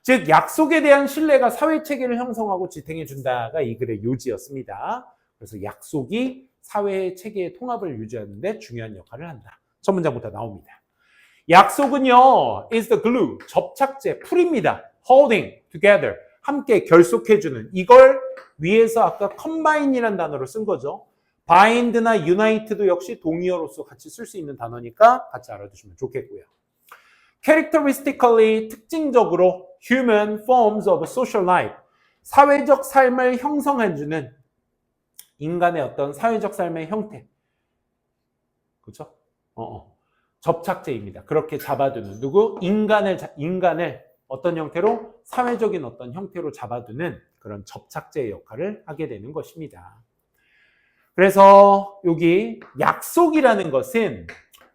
즉 약속에 대한 신뢰가 사회체계를 형성하고 지탱해준다가 이 글의 요지였습니다. 그래서 약속이 사회체계의 통합을 유지하는 데 중요한 역할을 한다. 첫 문장부터 나옵니다. 약속은요, is the glue, 접착제, 풀입니다. holding together, 함께 결속해주는, 이걸 위에서 아까 combine이라는 단어로 쓴 거죠. bind나 unite도 역시 동의어로서 같이 쓸 수 있는 단어니까 같이 알아두시면 좋겠고요. characteristically, 특징적으로 human forms of social life, 사회적 삶을 형성해주는 인간의 어떤 사회적 삶의 형태, 그렇죠? 접착제입니다. 그렇게 잡아두는 누구? 인간을 어떤 형태로? 사회적인 어떤 형태로 잡아두는 그런 접착제의 역할을 하게 되는 것입니다. 그래서 여기 약속이라는 것은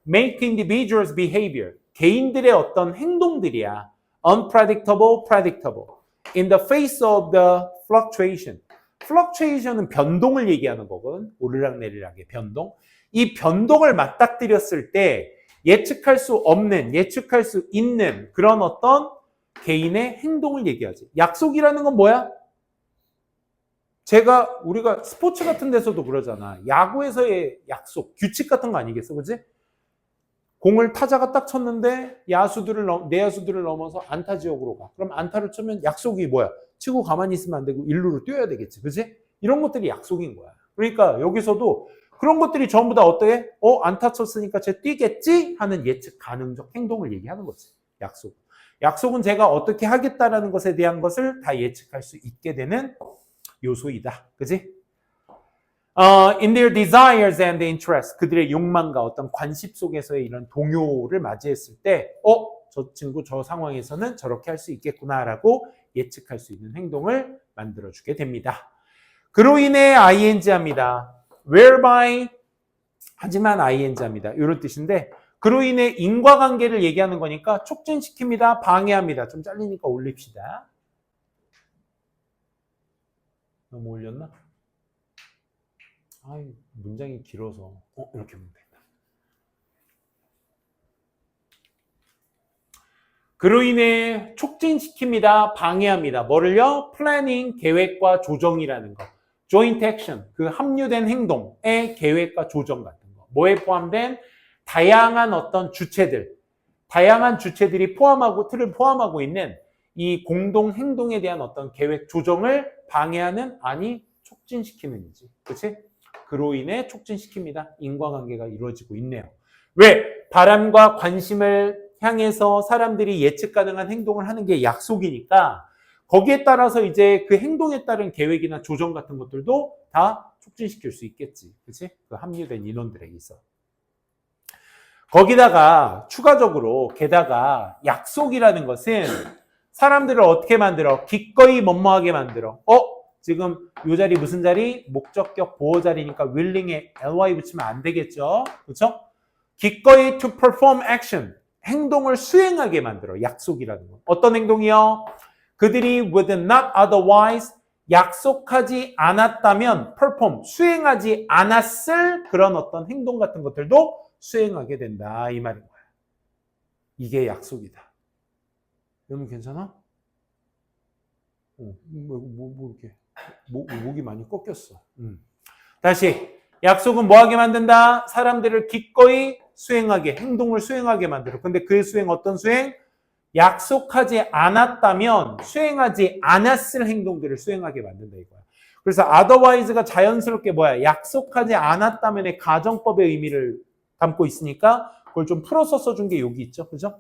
make individuals behavior, 개인들의 어떤 행동들이야. unpredictable, predictable. in the face of the fluctuation. fluctuation은 변동을 얘기하는 거거든. 오르락내리락의 변동. 이 변동을 맞닥뜨렸을 때 예측할 수 없는, 예측할 수 있는 그런 어떤 개인의 행동을 얘기하지. 약속이라는 건 뭐야? 우리가 스포츠 같은 데서도 그러잖아. 야구에서의 약속, 규칙 같은 거 아니겠어, 그지? 공을 타자가 딱 쳤는데 내야수들을 넘어서 안타 지역으로 가. 그럼 안타를 치면 약속이 뭐야? 치고 가만히 있으면 안 되고 일루로 뛰어야 되겠지, 그지? 이런 것들이 약속인 거야. 그러니까 여기서도 그런 것들이 전부 다 어떻게? 안타 쳤으니까 쟤 뛰겠지? 하는 예측 가능적 행동을 얘기하는 거지. 약속. 약속은 제가 어떻게 하겠다라는 것에 대한 것을 다 예측할 수 있게 되는 요소이다. 그지? In their desires and interests, 그들의 욕망과 어떤 관심 속에서의 이런 동요를 맞이했을 때, 저 친구 저 상황에서는 저렇게 할 수 있겠구나라고 예측할 수 있는 행동을 만들어주게 됩니다. 그로 인해 ing합니다. whereby, 하지만 ing합니다. 이런 뜻인데, 그로 인해 인과관계를 얘기하는 거니까 촉진시킵니다. 방해합니다. 좀 잘리니까 올립시다. 너무 올렸나? 문장이 길어서 이렇게 하면 된다. 그로 인해 촉진시킵니다. 방해합니다. 뭐를요? 플래닝, 계획과 조정이라는 거. joint action, 그 합류된 행동의 계획과 조정 같은 거. 뭐에 포함된? 다양한 어떤 주체들, 다양한 주체들이 틀을 포함하고 있는 이 공동 행동에 대한 어떤 계획 조정을 방해하는, 아니 촉진시키는지, 그렇지? 그로 인해 촉진시킵니다. 인과관계가 이루어지고 있네요. 왜? 바람과 관심을 향해서 사람들이 예측 가능한 행동을 하는 게 약속이니까 거기에 따라서 이제 그 행동에 따른 계획이나 조정 같은 것들도 다 촉진시킬 수 있겠지, 그렇지? 그 합류된 인원들에게 있어. 거기다가 추가적으로 게다가 약속이라는 것은 사람들을 어떻게 만들어? 기꺼이 뭐뭐하게 만들어. 지금 이 자리 무슨 자리? 목적격 보호 자리니까 willing에 ly 붙이면 안 되겠죠? 그렇죠? 기꺼이 to perform action, 행동을 수행하게 만들어. 약속이라는 건. 어떤 행동이요? 그들이 would not otherwise, 약속하지 않았다면 perform, 수행하지 않았을 그런 어떤 행동 같은 것들도 수행하게 된다, 이 말인 거야. 이게 약속이다. 여러분 괜찮아? 이렇게 목이 많이 꺾였어. 다시 약속은 뭐하게 만든다? 사람들을 기꺼이 수행하게, 행동을 수행하게 만들어. 근데 그 수행 어떤 수행? 약속하지 않았다면 수행하지 않았을 행동들을 수행하게 만든다 이거야. 그래서 otherwise가 자연스럽게 뭐야? 약속하지 않았다면의 가정법의 의미를 담고 있으니까 그걸 좀 풀어서 써준 게 여기 있죠. 그죠?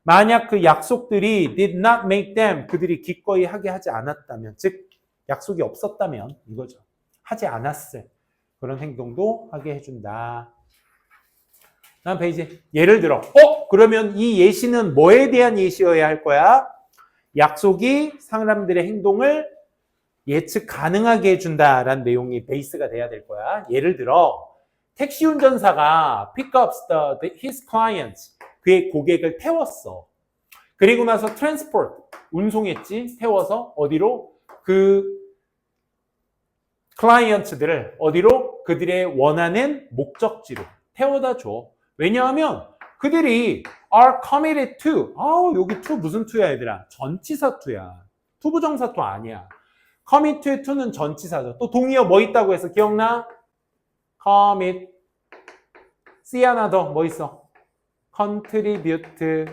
만약 그 약속들이 did not make them, 그들이 기꺼이 하게 하지 않았다면, 즉 약속이 없었다면 이거죠. 하지 않았을 그런 행동도 하게 해준다. 다음 페이지. 예를 들어 그러면 이 예시는 뭐에 대한 예시여야 할 거야? 약속이 사람들의 행동을 예측 가능하게 해준다라는 내용이 베이스가 돼야 될 거야. 예를 들어 택시 운전사가 pick up his clients, 그의 고객을 태웠어. 그리고 나서 transport, 운송했지. 태워서 어디로? 그 클라이언트들을 어디로? 그들의 원하는 목적지로 태워다 줘. 왜냐하면 그들이 are committed to, 여기 to 무슨 to야 얘들아? 전치사 to야. 투부정사 to 아니야. committed to는 전치사죠. 또 동의어 뭐 있다고 해서 기억나? commit. C 하나 더 뭐 있어? contribute.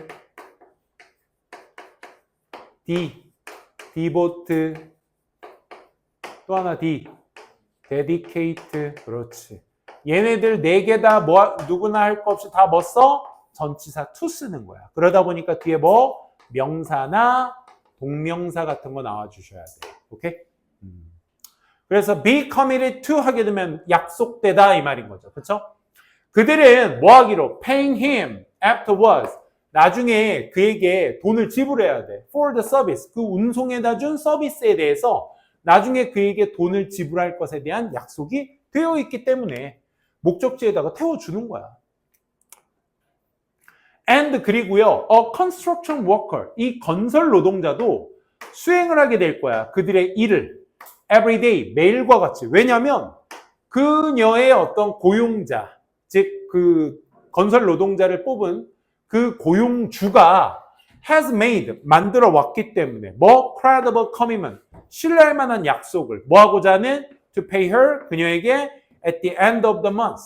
D. devote. 또 하나 D. dedicate. 그렇지. 얘네들 4개 다 누구나 할 거 없이 다 뭐 써? 전치사 to 쓰는 거야. 그러다 보니까 뒤에 뭐 명사나 동명사 같은 거 나와주셔야 돼. 오케이? 그래서 be committed to 하게 되면 약속되다 이 말인 거죠. 그렇죠? 그들은 뭐 하기로? paying him afterwards. 나중에 그에게 돈을 지불해야 돼. for the service. 그 운송에다 준 서비스에 대해서 나중에 그에게 돈을 지불할 것에 대한 약속이 되어 있기 때문에 목적지에다가 태워주는 거야. and 그리고요, a construction worker, 이 건설 노동자도 수행을 하게 될 거야. 그들의 일을 every day, 매일과 같이. 왜냐하면 그녀의 어떤 고용자, 즉 그 건설 노동자를 뽑은 그 고용주가 has made, 만들어 왔기 때문에 뭐? credible commitment, 신뢰할 만한 약속을 뭐 하고자 하는? to pay her, 그녀에게 at the end of the month,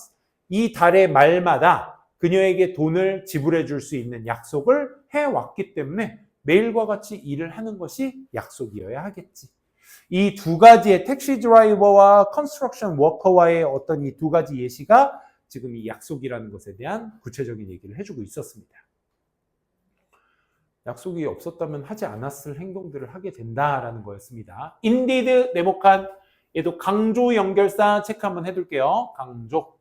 이 달의 말마다 그녀에게 돈을 지불해 줄 수 있는 약속을 해왔기 때문에 매일과 같이 일을 하는 것이 약속이어야 하겠지. 이 두 가지의 택시 드라이버와 컨스트럭션 워커와의 어떤 이 두 가지 예시가 지금 이 약속이라는 것에 대한 구체적인 얘기를 해주고 있었습니다. 약속이 없었다면 하지 않았을 행동들을 하게 된다라는 거였습니다. indeed, 네모칸, 얘도 강조 연결사 체크 한번 해둘게요. 강조.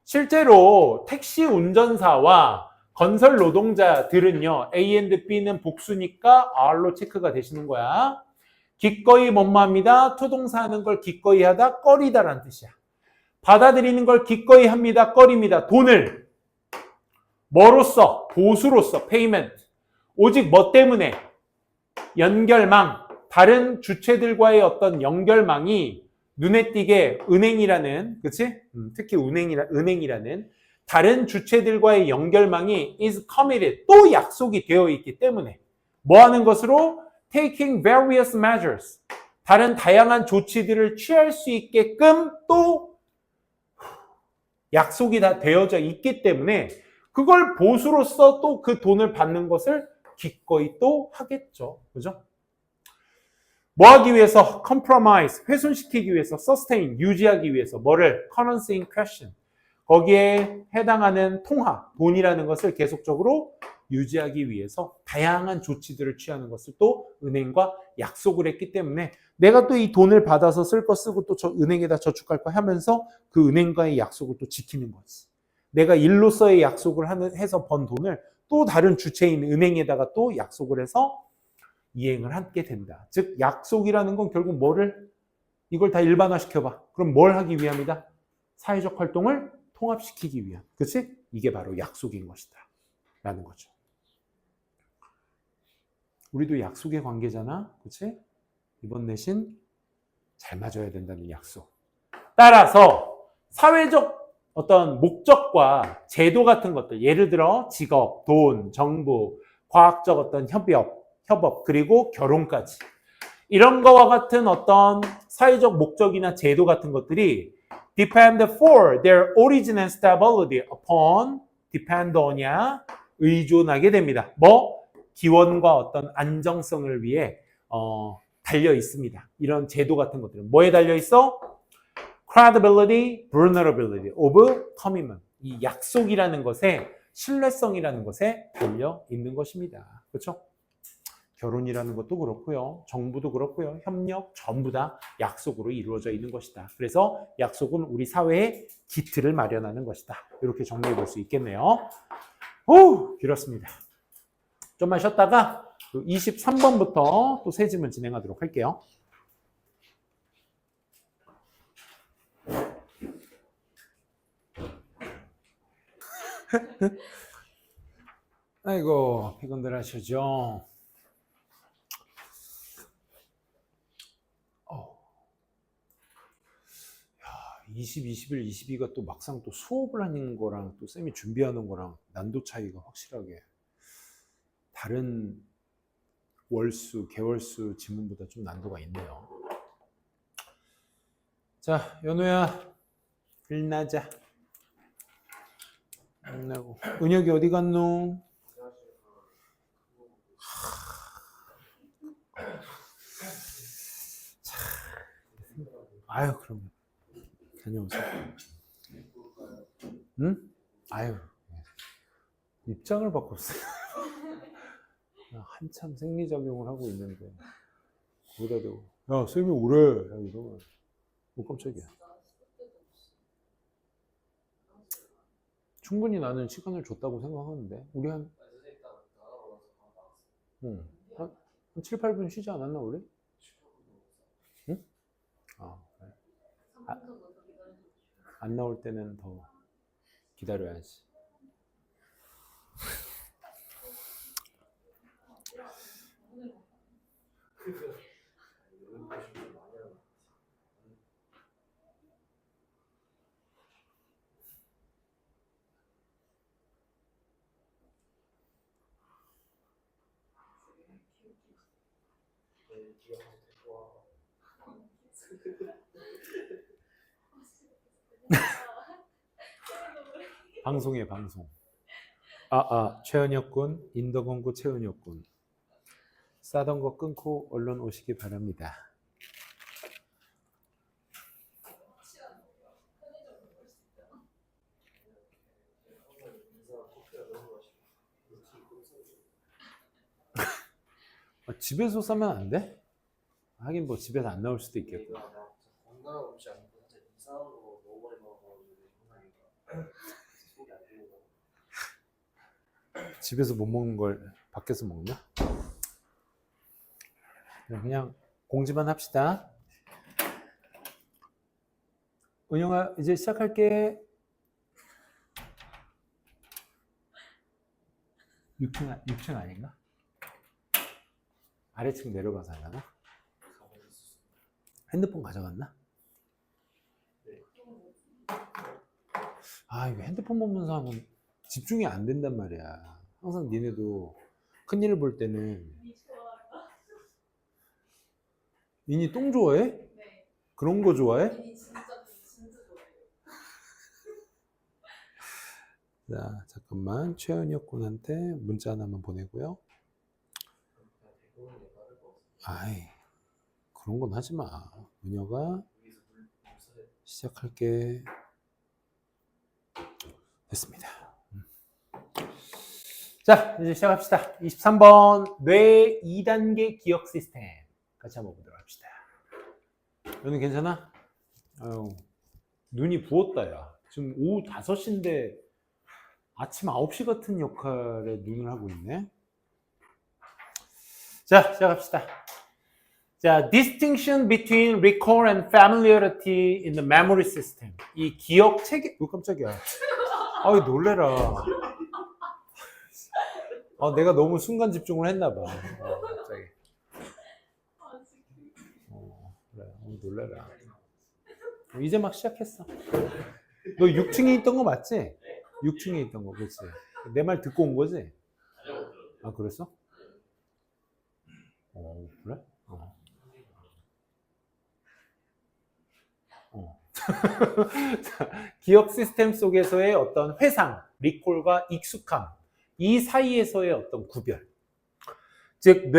실제로 택시 운전사와 건설 노동자들은요, A and B는 복수니까 R로 체크가 되시는 거야. 기꺼이 뭐뭐합니다. 투동사 하는 걸 기꺼이 하다, 꺼리다라는 뜻이야. 받아들이는 걸 기꺼이 합니다, 꺼립니다. 돈을 뭐로써? 보수로써, payment. 오직 뭐 때문에? 연결망, 다른 주체들과의 어떤 연결망이 눈에 띄게 은행이라는, 그치? 특히 은행이라는 다른 주체들과의 연결망이 is committed, 또 약속이 되어 있기 때문에 뭐 하는 것으로? taking various measures, 다른 다양한 조치들을 취할 수 있게끔 또 약속이 다 되어져 있기 때문에 그걸 보수로서 또 그 돈을 받는 것을 기꺼이 또 하겠죠. 그죠? 뭐 하기 위해서? compromise, 훼손시키기 위해서, sustain, 유지하기 위해서, 뭐를? currency in question, 거기에 해당하는 통화, 돈이라는 것을 계속적으로 유지하기 위해서 다양한 조치들을 취하는 것을 또 은행과 약속을 했기 때문에 내가 또 이 돈을 받아서 쓸 거 쓰고 또 저 은행에다 저축할 거 하면서 그 은행과의 약속을 또 지키는 거지. 내가 일로서의 약속을 해서 번 돈을 또 다른 주체인 은행에다가 또 약속을 해서 이행을 하게 된다. 즉 약속이라는 건 결국 뭐를? 이걸 다 일반화시켜봐. 그럼 뭘 하기 위함이다? 사회적 활동을 통합시키기 위한. 그치? 이게 바로 약속인 것이다 라는 거죠. 우리도 약속의 관계잖아. 그치? 이번 내신 잘 맞아야 된다는 약속. 따라서 사회적 어떤 목적과 제도 같은 것들, 예를 들어 직업, 돈, 정부, 과학적 어떤 협업, 협업, 그리고 결혼까지. 이런 거와 같은 어떤 사회적 목적이나 제도 같은 것들이 depend for their origin and stability upon depend on이야 의존하게 됩니다. 뭐? 기원과 어떤 안정성을 위해 달려 있습니다. 이런 제도 같은 것들은 뭐에 달려 있어? credibility, vulnerability of commitment. 이 약속이라는 것에 신뢰성이라는 것에 달려 있는 것입니다. 그렇죠? 결혼이라는 것도 그렇고요. 정부도 그렇고요. 협력 전부 다 약속으로 이루어져 있는 것이다. 그래서 약속은 우리 사회의 기틀을 마련하는 것이다. 이렇게 정리해 볼 수 있겠네요. 오, 길었습니다. 좀만 쉬었다가 23번부터 또 세 질문 진행하도록 할게요. 아이고, 피곤들 하시죠? 20, 21, 22가 또 막상 또 수업을 하는 거랑 또 쌤이 준비하는 거랑 난도 차이가 확실하게 다른 월수, 개월수 지문보다 좀 난도가 있네요. 자, 연우야, 일나자. 일나고. 은혁이 어디 갔노? 아유, 그럼 다녀오세요. 응? 아유, 입장을 바꿨어요. 한참 생리작용을 하고 있는데 거기다도 야, 쌤이 오래. 야, 이러면 깜짝이야. 충분히 나는 시간을 줬다고 생각하는데 우리 한 7, 8분 쉬지 않았나 우리? 응? 아, 그래. 안 나올 때는 더 기다려야지. 방송에 방송. 최은혁 군, 인덕원고 최은혁 군. 싸던 거 끊고 얼른 오시기 바랍니다. 집에서 싸면 안 돼? 하긴 뭐 집에서 안 나올 수도 있겠고. 건강한 음식 아니고 진짜 이상으로 너무 많이 먹어가지고 집에서 못 먹는 걸 밖에서 먹나? 그냥 공지만 합시다. 은영아, 이제 시작할게. 6층 아닌가? 아래층 내려가서 하려나? 핸드폰 가져갔나? 이거 핸드폰 보면서 하면 집중이 안 된단 말이야. 항상 니네도 큰일을 볼 때는. 니니 똥 좋아해? 네. 그런 거 좋아해? 진짜 좋아해요. 자, 잠깐만. 최은혁 군한테 문자 하나만 보내고요. 아이, 그런 건 하지 마. 은혁아, 시작할게. 됐습니다. 자, 이제 시작합시다. 23번 뇌 2단계 기억 시스템 같이 한번 보도록 합시다. 너는 괜찮아? 아유, 눈이 부었다 야. 지금 오후 5시인데 아침 9시 같은 역할에 눈을 하고 있네. 자, 시작합시다. 자, distinction between recall and familiarity in the memory system. 이 기억 체계, 깜짝이야. 놀래라. 내가 너무 순간 집중을 했나 봐. 갑자기. 그래, 놀래라. 이제 막 시작했어. 너 6층에 있던 거 맞지? 6층에 있던 거, 그렇지? 내 말 듣고 온 거지? 그랬어? 그래? 자, 기억 시스템 속에서의 어떤 회상, 리콜과 익숙함, 이 사이에서의 어떤 구별. 즉,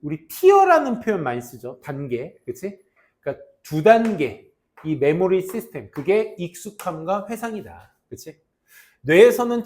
우리 티어라는 표현 많이 쓰죠. 단계, 그치? 그러니까 두 단계, 이 메모리 시스템, 그게 익숙함과 회상이다. 그치? 뇌에서는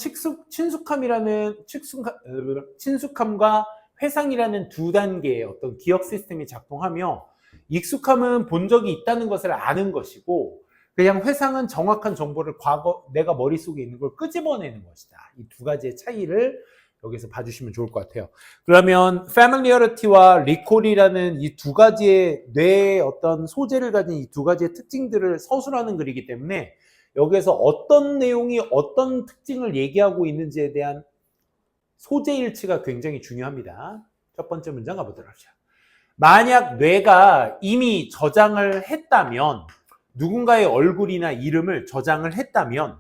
친숙함과 회상이라는 두 단계의 어떤 기억 시스템이 작동하며 익숙함은 본 적이 있다는 것을 아는 것이고 그냥 회상은 정확한 정보를 과거 내가 머릿속에 있는 걸 끄집어내는 것이다. 이 두 가지의 차이를 여기서 봐주시면 좋을 것 같아요. 그러면 familiarity와 recall이라는 이 두 가지의 뇌의 어떤 소재를 가진 이 두 가지의 특징들을 서술하는 글이기 때문에 여기에서 어떤 내용이 어떤 특징을 얘기하고 있는지에 대한 소재 일치가 굉장히 중요합니다. 첫 번째 문장 가보도록 하죠. 만약 뇌가 이미 저장을 했다면 누군가의 얼굴이나 이름을 저장을 했다면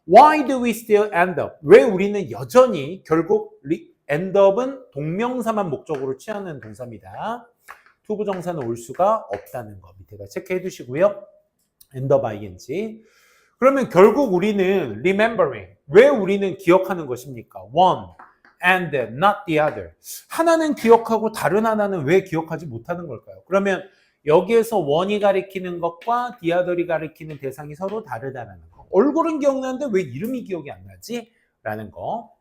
Why do we still end up? 왜 우리는 여전히 결국 end up은 동명사만 목적으로 취하는 동사입니다. 투부정사는 올 수가 없다는 거 밑에다 체크해 두시고요. end up ing. 그러면 결국 우리는 remembering. 왜 우리는 기억하는 것입니까? one and not the other. 하나는 기억하고 다른 하나는 왜 기억하지 못하는 걸까요? 그러면 여기에서 one이 가리키는 것과 the other이 가리키는 대상이 서로 다르다는 거. 얼굴은 기억나는데 왜 이름이 기억이 안 나지? 라는 거.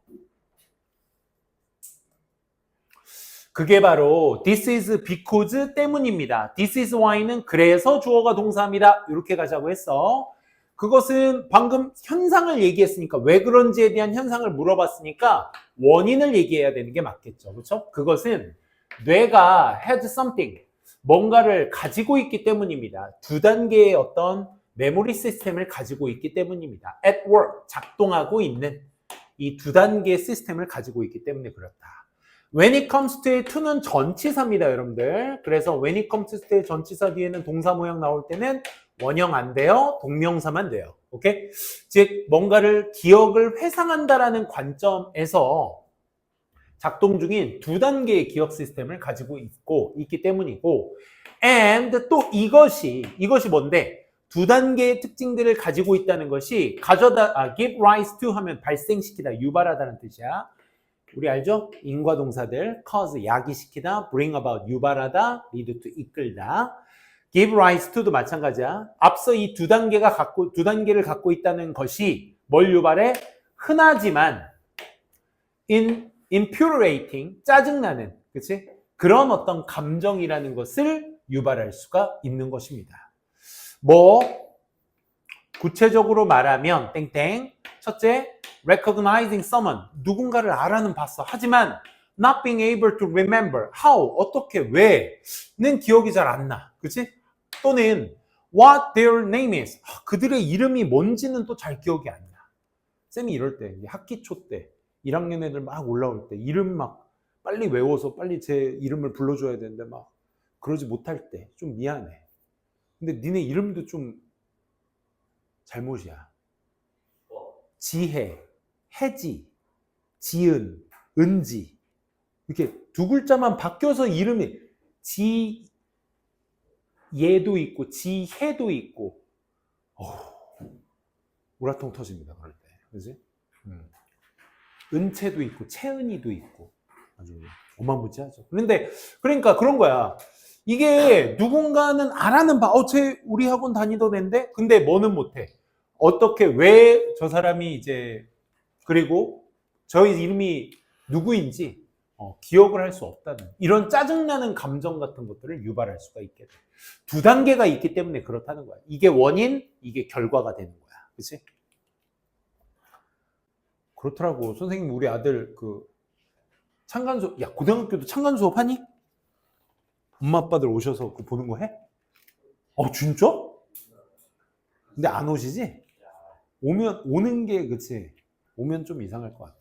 그게 바로 this is because 때문입니다. this is why는 그래서 주어가 동사입니다. 이렇게 가자고 했어. 그것은 방금 현상을 얘기했으니까 왜 그런지에 대한 현상을 물어봤으니까 원인을 얘기해야 되는 게 맞겠죠. 그렇죠? 그것은 뇌가 had something, 뭔가를 가지고 있기 때문입니다. 두 단계의 어떤 메모리 시스템을 가지고 있기 때문입니다. at work, 작동하고 있는 이 두 단계의 시스템을 가지고 있기 때문에 그렇다. When it comes to to는 전치사입니다, 여러분들. 그래서 when it comes to 전치사 뒤에는 동사 모양 나올 때는 원형 안 돼요. 동명사만 돼요. 오케이? 즉 뭔가를 기억을 회상한다라는 관점에서 작동 중인 두 단계의 기억 시스템을 가지고 있기 때문이고 and 또 이것이 뭔데? 두 단계의 특징들을 가지고 있다는 것이 give rise to 하면 발생시키다, 유발하다는 뜻이야. 우리 알죠? 인과동사들 cause 야기시키다, bring about 유발하다, lead to 이끌다. give rise to도 마찬가지야. 앞서 이 두 단계를 갖고 있다는 것이 뭘 유발해? 흔하지만 infuriating, 짜증나는, 그치? 그런 어떤 감정이라는 것을 유발할 수가 있는 것입니다. 구체적으로 말하면 땡땡. 첫째, recognizing someone, 누군가를 알아는 봤어. 하지만 not being able to remember, how, 어떻게, 왜는 기억이 잘 안 나. 그치? 또는 what their name is, 그들의 이름이 뭔지는 또 잘 기억이 안 나. 쌤이 이럴 때, 학기 초 때 1학년 애들 막 올라올 때 이름 막 빨리 외워서 빨리 제 이름을 불러줘야 되는데 막 그러지 못할 때 좀 미안해. 근데 니네 이름도 좀 잘못이야. 지혜, 혜지, 지은, 은지 이렇게 두 글자만 바뀌어서 이름이 지예도 있고 지혜도 있고 우라통 터집니다. 그럴 때. 그지? 은채도 있고 채은이도 있고 아주 어마무지하죠. 그러니까 그런 거야. 이게 누군가는 알아는 봐. 쟤 우리 학원 다니던 애인데 근데 뭐는 못해. 어떻게 왜 저 사람이 이제 그리고 저희 이름이 누구인지 기억을 할 수 없다는 이런 짜증나는 감정 같은 것들을 유발할 수가 있게 돼. 두 단계가 있기 때문에 그렇다는 거야. 이게 원인, 이게 결과가 되는 거야. 그치? 그렇더라고. 선생님 우리 아들 창간 수업, 야 고등학교도 창간 수업 하니? 엄마 아빠들 오셔서 그거 보는 거 해? 진짜? 근데 안 오시지? 오는 게 그치? 오면 좀 이상할 것 같아.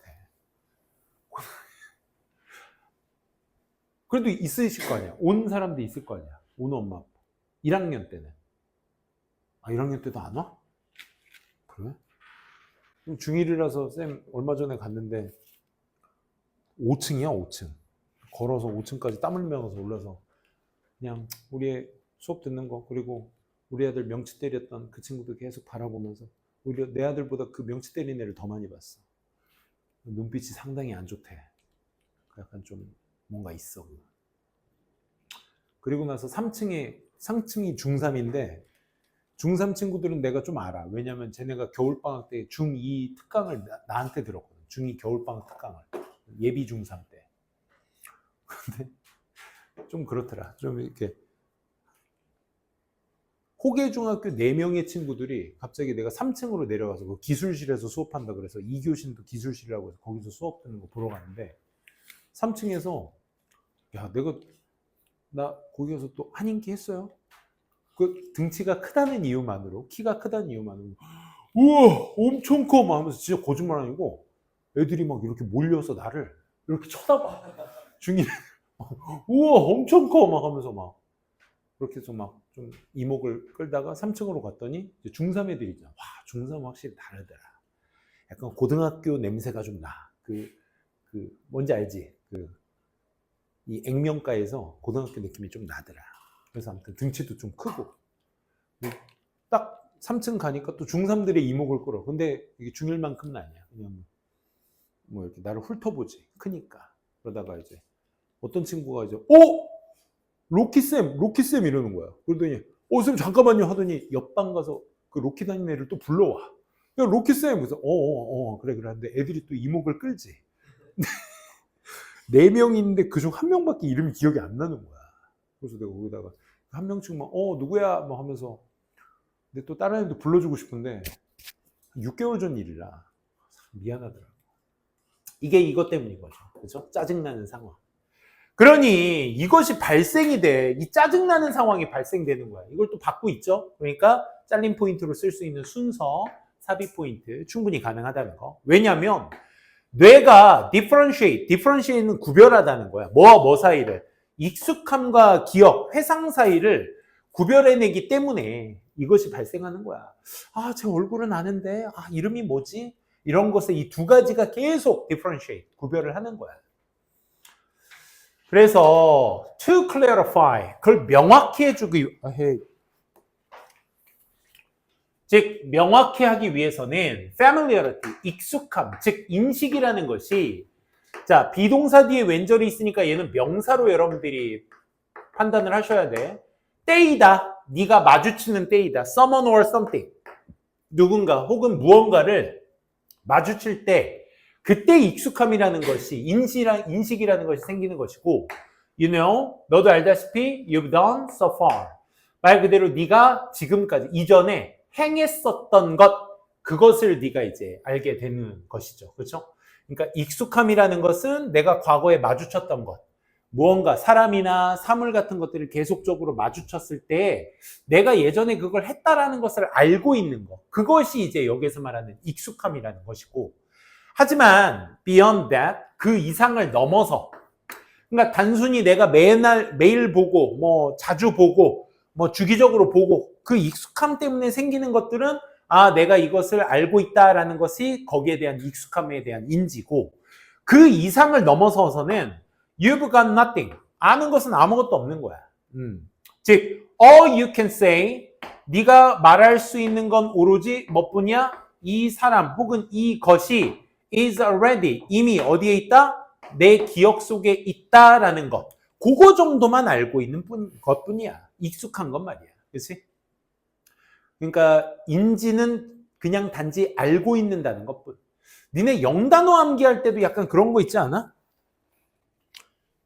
그래도 있으실 거 아니야. 온 사람도 있을 거 아니야. 오는 엄마 아빠. 1학년 때는. 1학년 때도 안 와? 그래? 중1이라서 쌤 얼마 전에 갔는데 5층이야 5층. 걸어서 5층까지 땀 흘리면서 올라서 그냥 우리의 수업 듣는 거, 그리고 우리 아들 명치 때렸던 그 친구도 계속 바라보면서 오히려 내 아들보다 그 명치 때린 애를 더 많이 봤어. 눈빛이 상당히 안 좋대. 약간 좀 뭔가 있어. 그리고 나서 3층이 중3인데 중3 친구들은 내가 좀 알아. 왜냐면 쟤네가 겨울방학 때 중2 특강을 나한테 들었거든. 중2 겨울방학 특강을. 예비 중3 때. 근데 좀 그렇더라. 좀 이렇게 호계중학교 4명의 친구들이 갑자기 내가 3층으로 내려가서 그 기술실에서 수업한다 그래서 2교신도 기술실이라고 해서 거기서 수업 듣는 거 보러 가는데 3층에서 야 나 거기 가서 또 한인기 했어요. 그 등치가 크다는 이유만으로, 키가 크다는 이유만으로 우와 엄청 커 막 하면서 진짜 거짓말 아니고 애들이 막 이렇게 몰려서 나를 이렇게 쳐다봐. 중이 우와 엄청 커 막 하면서 막 그렇게 해서 막 좀 이목을 끌다가 3층으로 갔더니 중3 애들이 있잖아. 와 중3 확실히 다르더라. 약간 고등학교 냄새가 좀 나. 뭔지 알지? 이 액면가에서 고등학교 느낌이 좀 나더라. 그래서 아무튼 등치도 좀 크고 딱 3층 가니까 또 중3들의 이목을 끌어. 근데 이게 중1만큼은 아니야. 그냥 뭐 이렇게 나를 훑어보지. 크니까. 그러다가 이제 어떤 친구가 이제 로키쌤 이러는 거야. 그러더니 쌤 잠깐만요 하더니 옆방 가서 그 로키 다니는 애를 또 불러와. 야 로키쌤 그래서 그래 하는데 애들이 또 이목을 끌지. 4명인데 그중 1명밖에 이름이 기억이 안 나는 거야. 그래서 내가 거기다가 한 명씩만 누구야 뭐 하면서 근데 또 다른 애도 불러주고 싶은데 6개월 전 일이라 미안하더라고. 이게 이것 때문인 거죠. 그렇죠? 짜증나는 상황. 그러니 이것이 발생이 돼. 이 짜증나는 상황이 발생되는 거야. 이걸 또 받고 있죠. 그러니까 잘린 포인트로 쓸 수 있는 순서, 삽입 포인트 충분히 가능하다는 거. 왜냐하면 뇌가 differentiate는 구별하다는 거야. 뭐와 뭐 사이를. 익숙함과 기억, 회상 사이를 구별해내기 때문에 이것이 발생하는 거야. 제 얼굴은 아는데, 이름이 뭐지? 이런 것에 이 두 가지가 계속 differentiate, 구별을 하는 거야. 그래서 to clarify, 그걸 명확히 해주기, 즉 명확히 하기 위해서는 familiarity, 익숙함, 즉 인식이라는 것이 자 비동사 뒤에 왼절이 있으니까 얘는 명사로 여러분들이 판단을 하셔야 돼. 때이다. 네가 마주치는 때이다. someone or something. 누군가 혹은 무언가를 마주칠 때 그때 익숙함이라는 것이 인식이라는 것이 생기는 것이고 you know, 너도 알다시피 you've done so far. 말 그대로 네가 지금까지 이전에 행했었던 것 그것을 네가 이제 알게 되는 것이죠. 그렇죠? 그러니까 익숙함이라는 것은 내가 과거에 마주쳤던 것 무언가 사람이나 사물 같은 것들을 계속적으로 마주쳤을 때 내가 예전에 그걸 했다라는 것을 알고 있는 것 그것이 이제 여기서 말하는 익숙함이라는 것이고 하지만 beyond that 그 이상을 넘어서 그러니까 단순히 내가 매일 보고 뭐 자주 보고 뭐 주기적으로 보고 그 익숙함 때문에 생기는 것들은 내가 이것을 알고 있다라는 것이 거기에 대한 익숙함에 대한 인지고 그 이상을 넘어서서는 you've got nothing. 아는 것은 아무것도 없는 거야. 즉 all you can say 네가 말할 수 있는 건 오로지 뭐뿐이야? 이 사람 혹은 이것이 is already 이미 어디에 있다? 내 기억 속에 있다라는 것. 그거 정도만 알고 있는 것뿐이야. 익숙한 건 말이야. 그렇지? 그러니까 인지는 그냥 단지 알고 있는다는 것뿐. 니네 영단어 암기할 때도 약간 그런 거 있지 않아?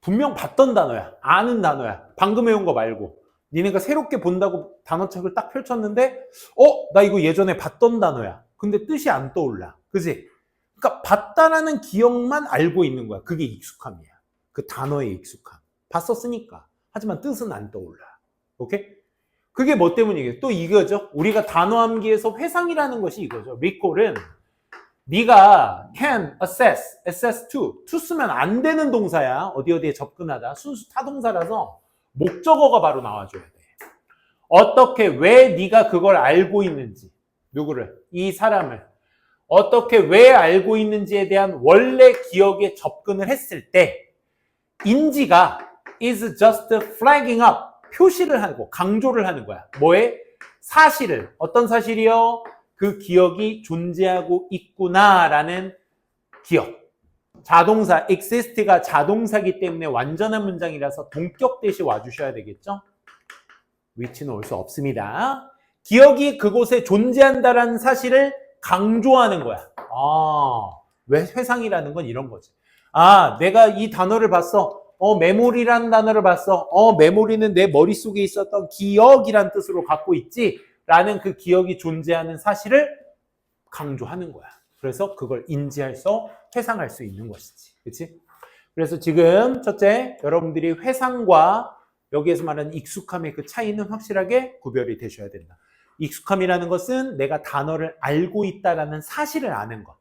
분명 봤던 단어야. 아는 단어야. 방금 외운 거 말고. 니네가 새롭게 본다고 단어책을 딱 펼쳤는데 나 이거 예전에 봤던 단어야. 근데 뜻이 안 떠올라. 그지? 그러니까 봤다라는 기억만 알고 있는 거야. 그게 익숙함이야. 그 단어의 익숙함. 봤었으니까. 하지만 뜻은 안 떠올라. 오케이? 그게 뭐 때문이겠어? 또 이거죠. 우리가 단어 암기에서 회상이라는 것이 이거죠. recall은 네가 can, assess to 쓰면 안 되는 동사야. 어디에 접근하다. 순수 타동사라서 목적어가 바로 나와줘야 돼. 어떻게, 왜 네가 그걸 알고 있는지. 누구를? 이 사람을. 어떻게, 왜 알고 있는지에 대한 원래 기억에 접근을 했을 때 인지가 is just flagging up. 표시를 하고 강조를 하는 거야. 뭐에? 사실을. 어떤 사실이요? 그 기억이 존재하고 있구나라는 기억. 자동사 exist가 자동사기 때문에 완전한 문장이라서 동격 대시 와주셔야 되겠죠? which는 올 수 없습니다. 기억이 그곳에 존재한다라는 사실을 강조하는 거야. 왜 회상이라는 건 이런 거지. 내가 이 단어를 봤어. 메모리라는 단어를 봤어. 메모리는 내 머릿속에 있었던 기억이란 뜻으로 갖고 있지. 라는 그 기억이 존재하는 사실을 강조하는 거야. 그래서 그걸 인지할 수, 회상할 수 있는 것이지. 그렇지? 그래서 지금 첫째, 여러분들이 회상과 여기에서 말하는 익숙함의 그 차이는 확실하게 구별이 되셔야 된다. 익숙함이라는 것은 내가 단어를 알고 있다라는 사실을 아는 것.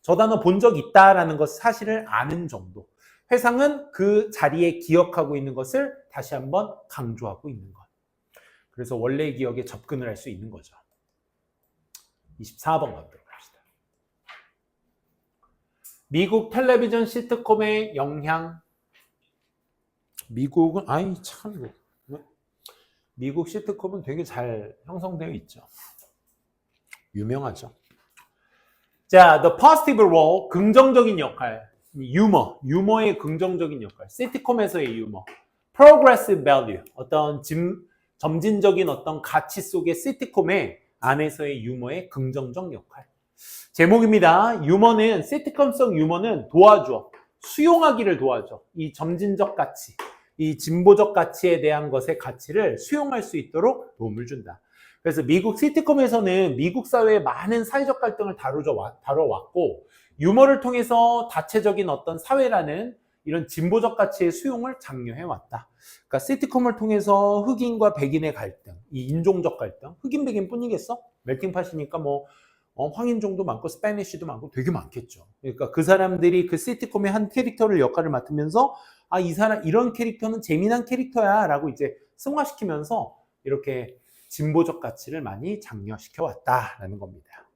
저 단어 본 적 있다라는 것 사실을 아는 정도. 회상은 그 자리에 기억하고 있는 것을 다시 한번 강조하고 있는 것. 그래서 원래의 기억에 접근을 할 수 있는 거죠. 24번 가도록 합시다. 미국 텔레비전 시트콤의 영향. 미국은 미국 시트콤은 되게 잘 형성되어 있죠. 유명하죠. 자, the positive role, 긍정적인 역할. 유머의 긍정적인 역할. 시트콤에서의 유머. progressive value, 어떤 점진적인 어떤 가치 속의 시트콤의 안에서의 유머의 긍정적 역할. 제목입니다. 유머는, 시트콤 속 유머는 도와줘. 수용하기를 도와줘. 이 점진적 가치, 이 진보적 가치에 대한 것의 가치를 수용할 수 있도록 도움을 준다. 그래서 미국 시트콤에서는 미국 사회의 많은 사회적 갈등을 다뤄왔고, 유머를 통해서 다체적인 어떤 사회라는 이런 진보적 가치의 수용을 장려해왔다. 그러니까 시트콤을 통해서 흑인과 백인의 갈등, 이 인종적 갈등, 흑인 백인 뿐이겠어? 멜팅팟이니까 뭐 황인종도 많고 스페니쉬도 많고 되게 많겠죠. 그러니까 그 사람들이 그 시트콤의 한 캐릭터를 역할을 맡으면서 이 사람 이런 캐릭터는 재미난 캐릭터야 라고 이제 승화시키면서 이렇게 진보적 가치를 많이 장려시켜 왔다라는 겁니다.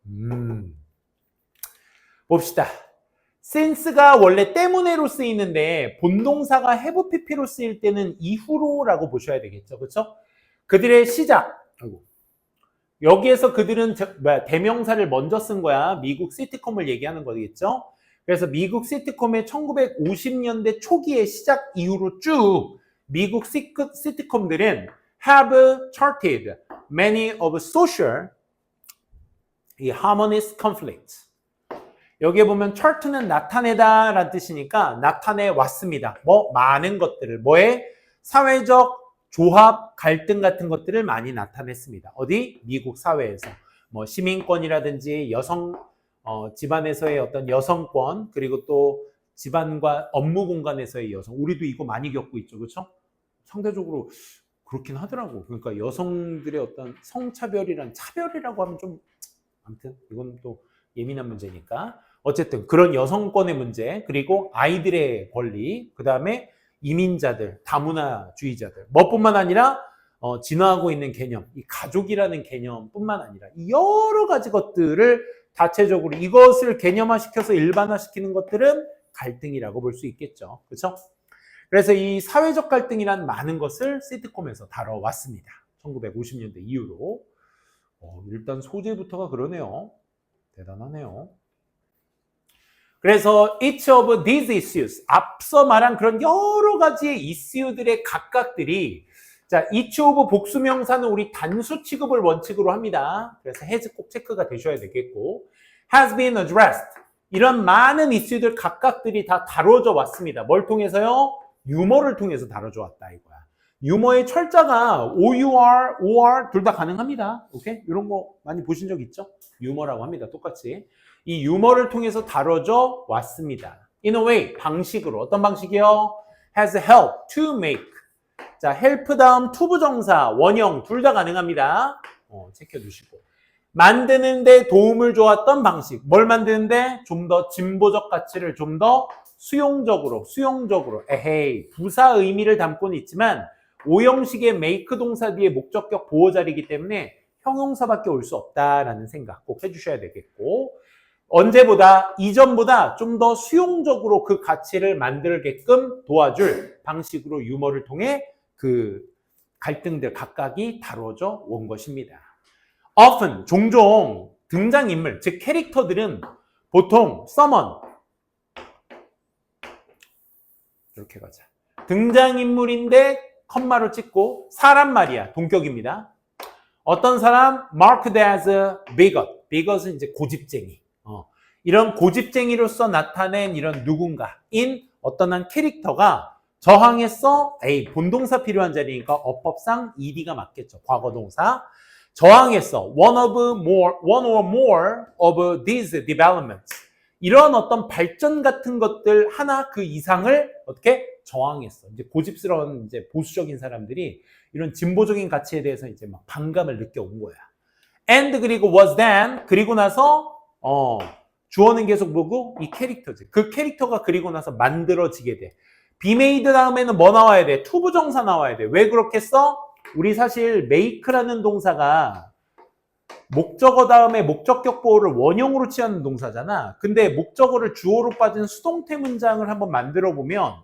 봅시다. since가 원래 때문에로 쓰이는데 본동사가 have pp로 쓰일 때는 이후로라고 보셔야 되겠죠. 그렇죠? 그들의 시작. 여기에서 그들은 대명사를 먼저 쓴 거야. 미국 시트콤을 얘기하는 거겠죠. 그래서 미국 시트콤의 1950년대 초기의 시작 이후로 쭉 미국 시트콤들은 have charted many of social harmonious conflicts. 여기에 보면 chart는 나타내다 라는 뜻이니까 나타내 왔습니다. 많은 것들을. 사회적 조합, 갈등 같은 것들을 많이 나타냈습니다. 어디? 미국 사회에서. 시민권이라든지 집안에서의 어떤 여성권, 그리고 또 집안과 업무 공간에서의 여성. 우리도 이거 많이 겪고 있죠. 그렇죠? 상대적으로 그렇긴 하더라고. 그러니까 여성들의 어떤 성차별이란 차별이라고 하면 좀 아무튼 이건 또 예민한 문제니까. 어쨌든 그런 여성권의 문제, 그리고 아이들의 권리, 그 다음에 이민자들, 다문화주의자들, 뿐만 아니라 진화하고 있는 개념, 이 가족이라는 개념뿐만 아니라 이 여러 가지 것들을 다체적으로 이것을 개념화시켜서 일반화시키는 것들은 갈등이라고 볼 수 있겠죠. 그렇죠? 그래서 이 사회적 갈등이란 많은 것을 시트콤에서 다뤄왔습니다. 1950년대 이후로. 일단 소재부터가 그러네요. 대단하네요. 그래서 each of these issues, 앞서 말한 그런 여러 가지의 이슈들의 각각들이, 자, each of 복수명사는 우리 단수 취급을 원칙으로 합니다. 그래서 has 꼭 체크가 되셔야 되겠고, has been addressed. 이런 많은 이슈들 각각들이 다 다뤄져 왔습니다. 뭘 통해서요? 유머를 통해서 다뤄져 왔다 이거야. 유머의 철자가 OUR, OR 둘 다 가능합니다. 오케이? 이런 거 많이 보신 적 있죠? 유머라고 합니다. 똑같이. 이 유머를 통해서 다뤄져 왔습니다. In a way, 방식으로. 어떤 방식이요? Has helped to make. 자, help 다음 to 부정사, 원형 둘 다 가능합니다. 체크해두시고. 만드는데 도움을 주었던 방식. 뭘 만드는데? 좀 더 진보적 가치를 좀 더 수용적으로. 에헤이, 부사 의미를 담고는 있지만 오형식의 make 동사 뒤에 목적격 보호 자리이기 때문에 형용사밖에 올 수 없다라는 생각 꼭 해주셔야 되겠고, 언제보다 이전보다 좀 더 수용적으로 그 가치를 만들게끔 도와줄 방식으로 유머를 통해 그 갈등들 각각이 다뤄져 온 것입니다. often 종종 등장인물 즉 캐릭터들은 보통 summon 이렇게 가자. 등장인물인데 컴마로 찍고 사람 말이야. 동격입니다. 어떤 사람 marked as a bigot. bigot은 이제 고집쟁이. 이런 고집쟁이로서 나타낸 이런 누군가인 어떤 한 캐릭터가 저항했어. 본동사 필요한 자리니까 어법상 ed가 맞겠죠. 과거동사. 저항했어. one or more of these developments. 이런 어떤 발전 같은 것들 하나 그 이상을 어떻게 저항했어. 이제 고집스러운 이제 보수적인 사람들이 이런 진보적인 가치에 대해서 이제 막 반감을 느껴온 거야. and 그리고 was then 그리고 나서 주어는 계속 보고 이 캐릭터지. 그 캐릭터가 그리고 나서 만들어지게 돼. be made 다음에는 뭐 나와야 돼? 투부정사 나와야 돼. 왜 그렇게 써? 우리 사실 make라는 동사가 목적어 다음에 목적격 보호를 원형으로 취하는 동사잖아. 근데 목적어를 주어로 빠진 수동태 문장을 한번 만들어 보면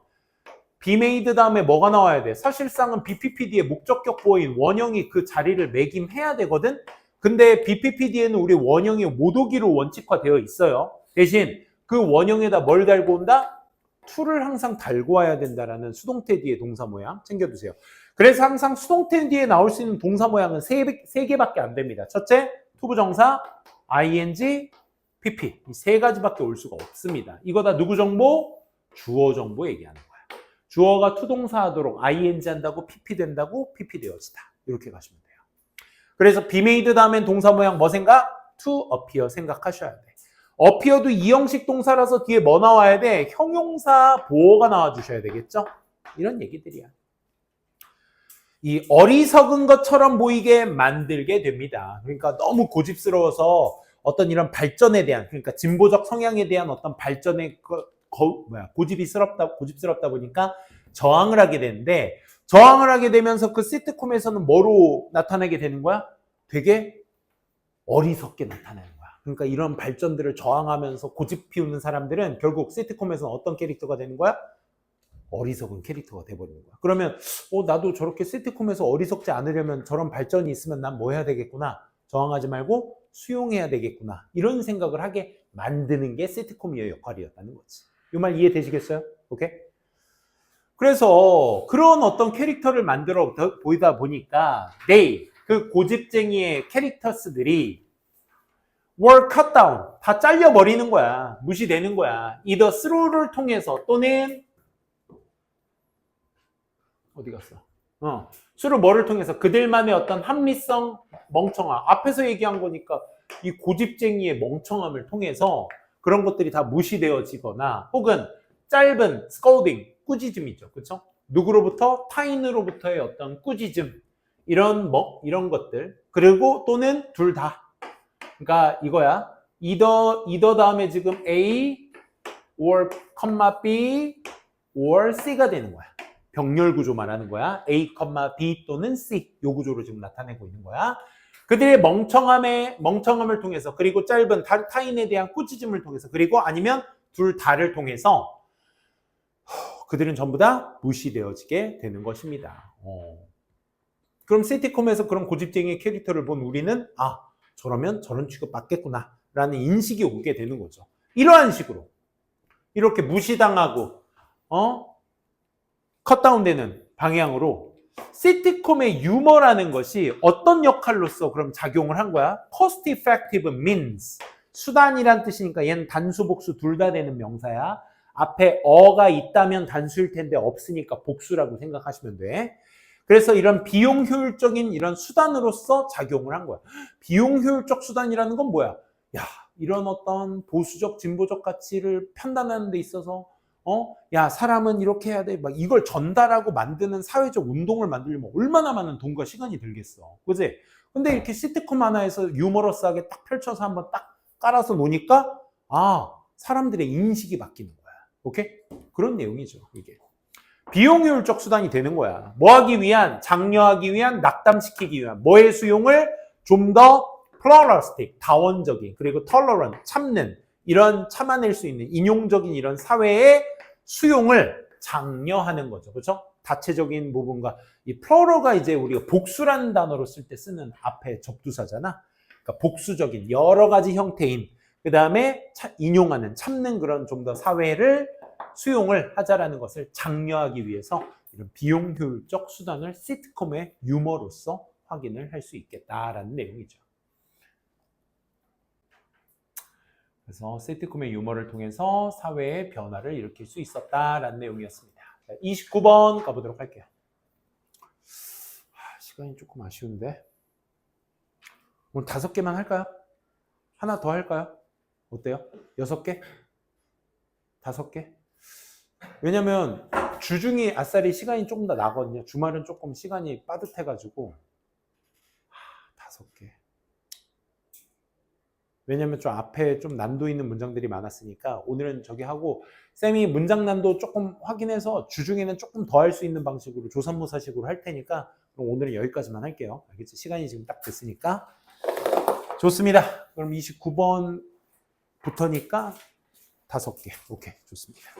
be made 다음에 뭐가 나와야 돼? 사실상은 BPPD의 목적격 보호인 원형이 그 자리를 매김해야 되거든. 근데 BPPD에는 우리 원형이 못 오기로 원칙화되어 있어요. 대신 그 원형에다 뭘 달고 온다? to를 항상 달고 와야 된다라는 수동태 뒤에 동사 모양 챙겨두세요. 그래서 항상 수동태 뒤에 나올 수 있는 동사 모양은 세 개밖에 안 됩니다. 첫째, 투부정사, ing, pp. 이 세 가지밖에 올 수가 없습니다. 이거 다 누구 정보? 주어 정보 얘기하는 거야. 주어가 투동사 하도록 ing 한다고 pp 된다고 pp 되어지다. 이렇게 가시면 돼요. 그래서 be made 다음엔 동사 모양 뭐 생각? to appear 생각하셔야 돼. appear도 이형식 동사라서 뒤에 뭐 나와야 돼? 형용사 보어가 나와주셔야 되겠죠? 이런 얘기들이야. 이 어리석은 것처럼 보이게 만들게 됩니다. 그러니까 너무 고집스러워서 어떤 이런 발전에 대한, 그러니까 진보적 성향에 대한 어떤 발전의 고집스럽다 보니까 저항을 하게 되는데, 저항을 하게 되면서 그 시트콤에서는 뭐로 나타나게 되는 거야? 되게 어리석게 나타나는 거야. 그러니까 이런 발전들을 저항하면서 고집 피우는 사람들은 결국 시트콤에서는 어떤 캐릭터가 되는 거야? 어리석은 캐릭터가 돼버리는 거야. 그러면 나도 저렇게 시트콤에서 어리석지 않으려면 저런 발전이 있으면 난 뭐 해야 되겠구나. 저항하지 말고 수용해야 되겠구나. 이런 생각을 하게 만드는 게 시트콤의 역할이었다는 거지. 이 말 이해되시겠어요? 오케이? 그래서 그런 어떤 캐릭터를 만들어 보이다 보니까 그 고집쟁이의 캐릭터스들이 were cut down. 다 잘려버리는 거야. 무시되는 거야. either through를 통해서 또는 어디 갔어? through 뭐를 통해서? 그들만의 어떤 합리성, 멍청함. 앞에서 얘기한 거니까 이 고집쟁이의 멍청함을 통해서 그런 것들이 다 무시되어지거나 혹은 짧은 scolding, 꾸짖음이죠. 그렇죠? 누구로부터? 타인으로부터의 어떤 꾸짖음. 이런 것들. 그리고 또는 둘 다. 그러니까 이거야. either 다음에 지금 A or, B or C가 되는 거야. 병렬 구조 말하는 거야. A, B 또는 C. 요 구조로 지금 나타내고 있는 거야. 그들의 멍청함을 통해서 그리고 짧은 타인에 대한 꾸짖음을 통해서 그리고 아니면 둘 다를 통해서 그들은 전부 다 무시되어지게 되는 것입니다. 그럼 시트콤에서 그런 고집쟁이 캐릭터를 본 우리는 저러면 저런 취급 받겠구나 라는 인식이 오게 되는 거죠. 이러한 식으로 이렇게 무시당하고 컷다운되는 방향으로 시트콤의 유머라는 것이 어떤 역할로서 그럼 작용을 한 거야? cost effective means 수단이란 뜻이니까 얘는 단수 복수 둘 다 되는 명사야. 앞에 어가 있다면 단수일 텐데 없으니까 복수라고 생각하시면 돼. 그래서 이런 비용 효율적인 이런 수단으로서 작용을 한 거야. 비용 효율적 수단이라는 건 뭐야? 이런 어떤 보수적 진보적 가치를 판단하는 데 있어서 사람은 이렇게 해야 돼. 막 이걸 전달하고 만드는 사회적 운동을 만들려면 얼마나 많은 돈과 시간이 들겠어. 그지? 근데 이렇게 시트콤 하나에서 유머러스하게 딱 펼쳐서 한번 딱 깔아서 놓으니까 사람들의 인식이 바뀌는 거야. 오케이? 그런 내용이죠, 이게. 비용효율적 수단이 되는 거야. 뭐 하기 위한? 장려하기 위한, 낙담시키기 위한. 뭐의 수용을? 좀 더 pluralistic, 다원적인, 그리고 tolerant, 참는 이런 참아낼 수 있는 인용적인 이런 사회의 수용을 장려하는 거죠. 그렇죠? 다체적인 부분과 이 플러럴가 이제 우리가 복수라는 단어로 쓸 때 쓰는 앞에 접두사잖아. 그러니까 복수적인 여러 가지 형태인 그 다음에 인용하는 참는 그런 좀 더 사회를 수용을 하자라는 것을 장려하기 위해서 이런 비용 효율적 수단을 시트콤의 유머로서 확인을 할 수 있겠다라는 내용이죠. 그래서 시트콤의 유머를 통해서 사회의 변화를 일으킬 수 있었다라는 내용이었습니다. 29번 가보도록 할게요. 시간이 조금 아쉬운데 오늘 5개만 할까요? 하나 더 할까요? 어때요? 6개? 5개? 왜냐면 주중이 아싸리 시간이 조금 더 나거든요. 주말은 조금 시간이 빠듯해가지고 5개. 왜냐면 좀 앞에 좀 난도 있는 문장들이 많았으니까 오늘은 저기 하고 쌤이 문장 난도 조금 확인해서 주중에는 조금 더 할 수 있는 방식으로 조삼모사식으로 할 테니까 그럼 오늘은 여기까지만 할게요. 알겠지? 시간이 지금 딱 됐으니까. 좋습니다. 그럼 29번부터니까 5개. 오케이, 좋습니다.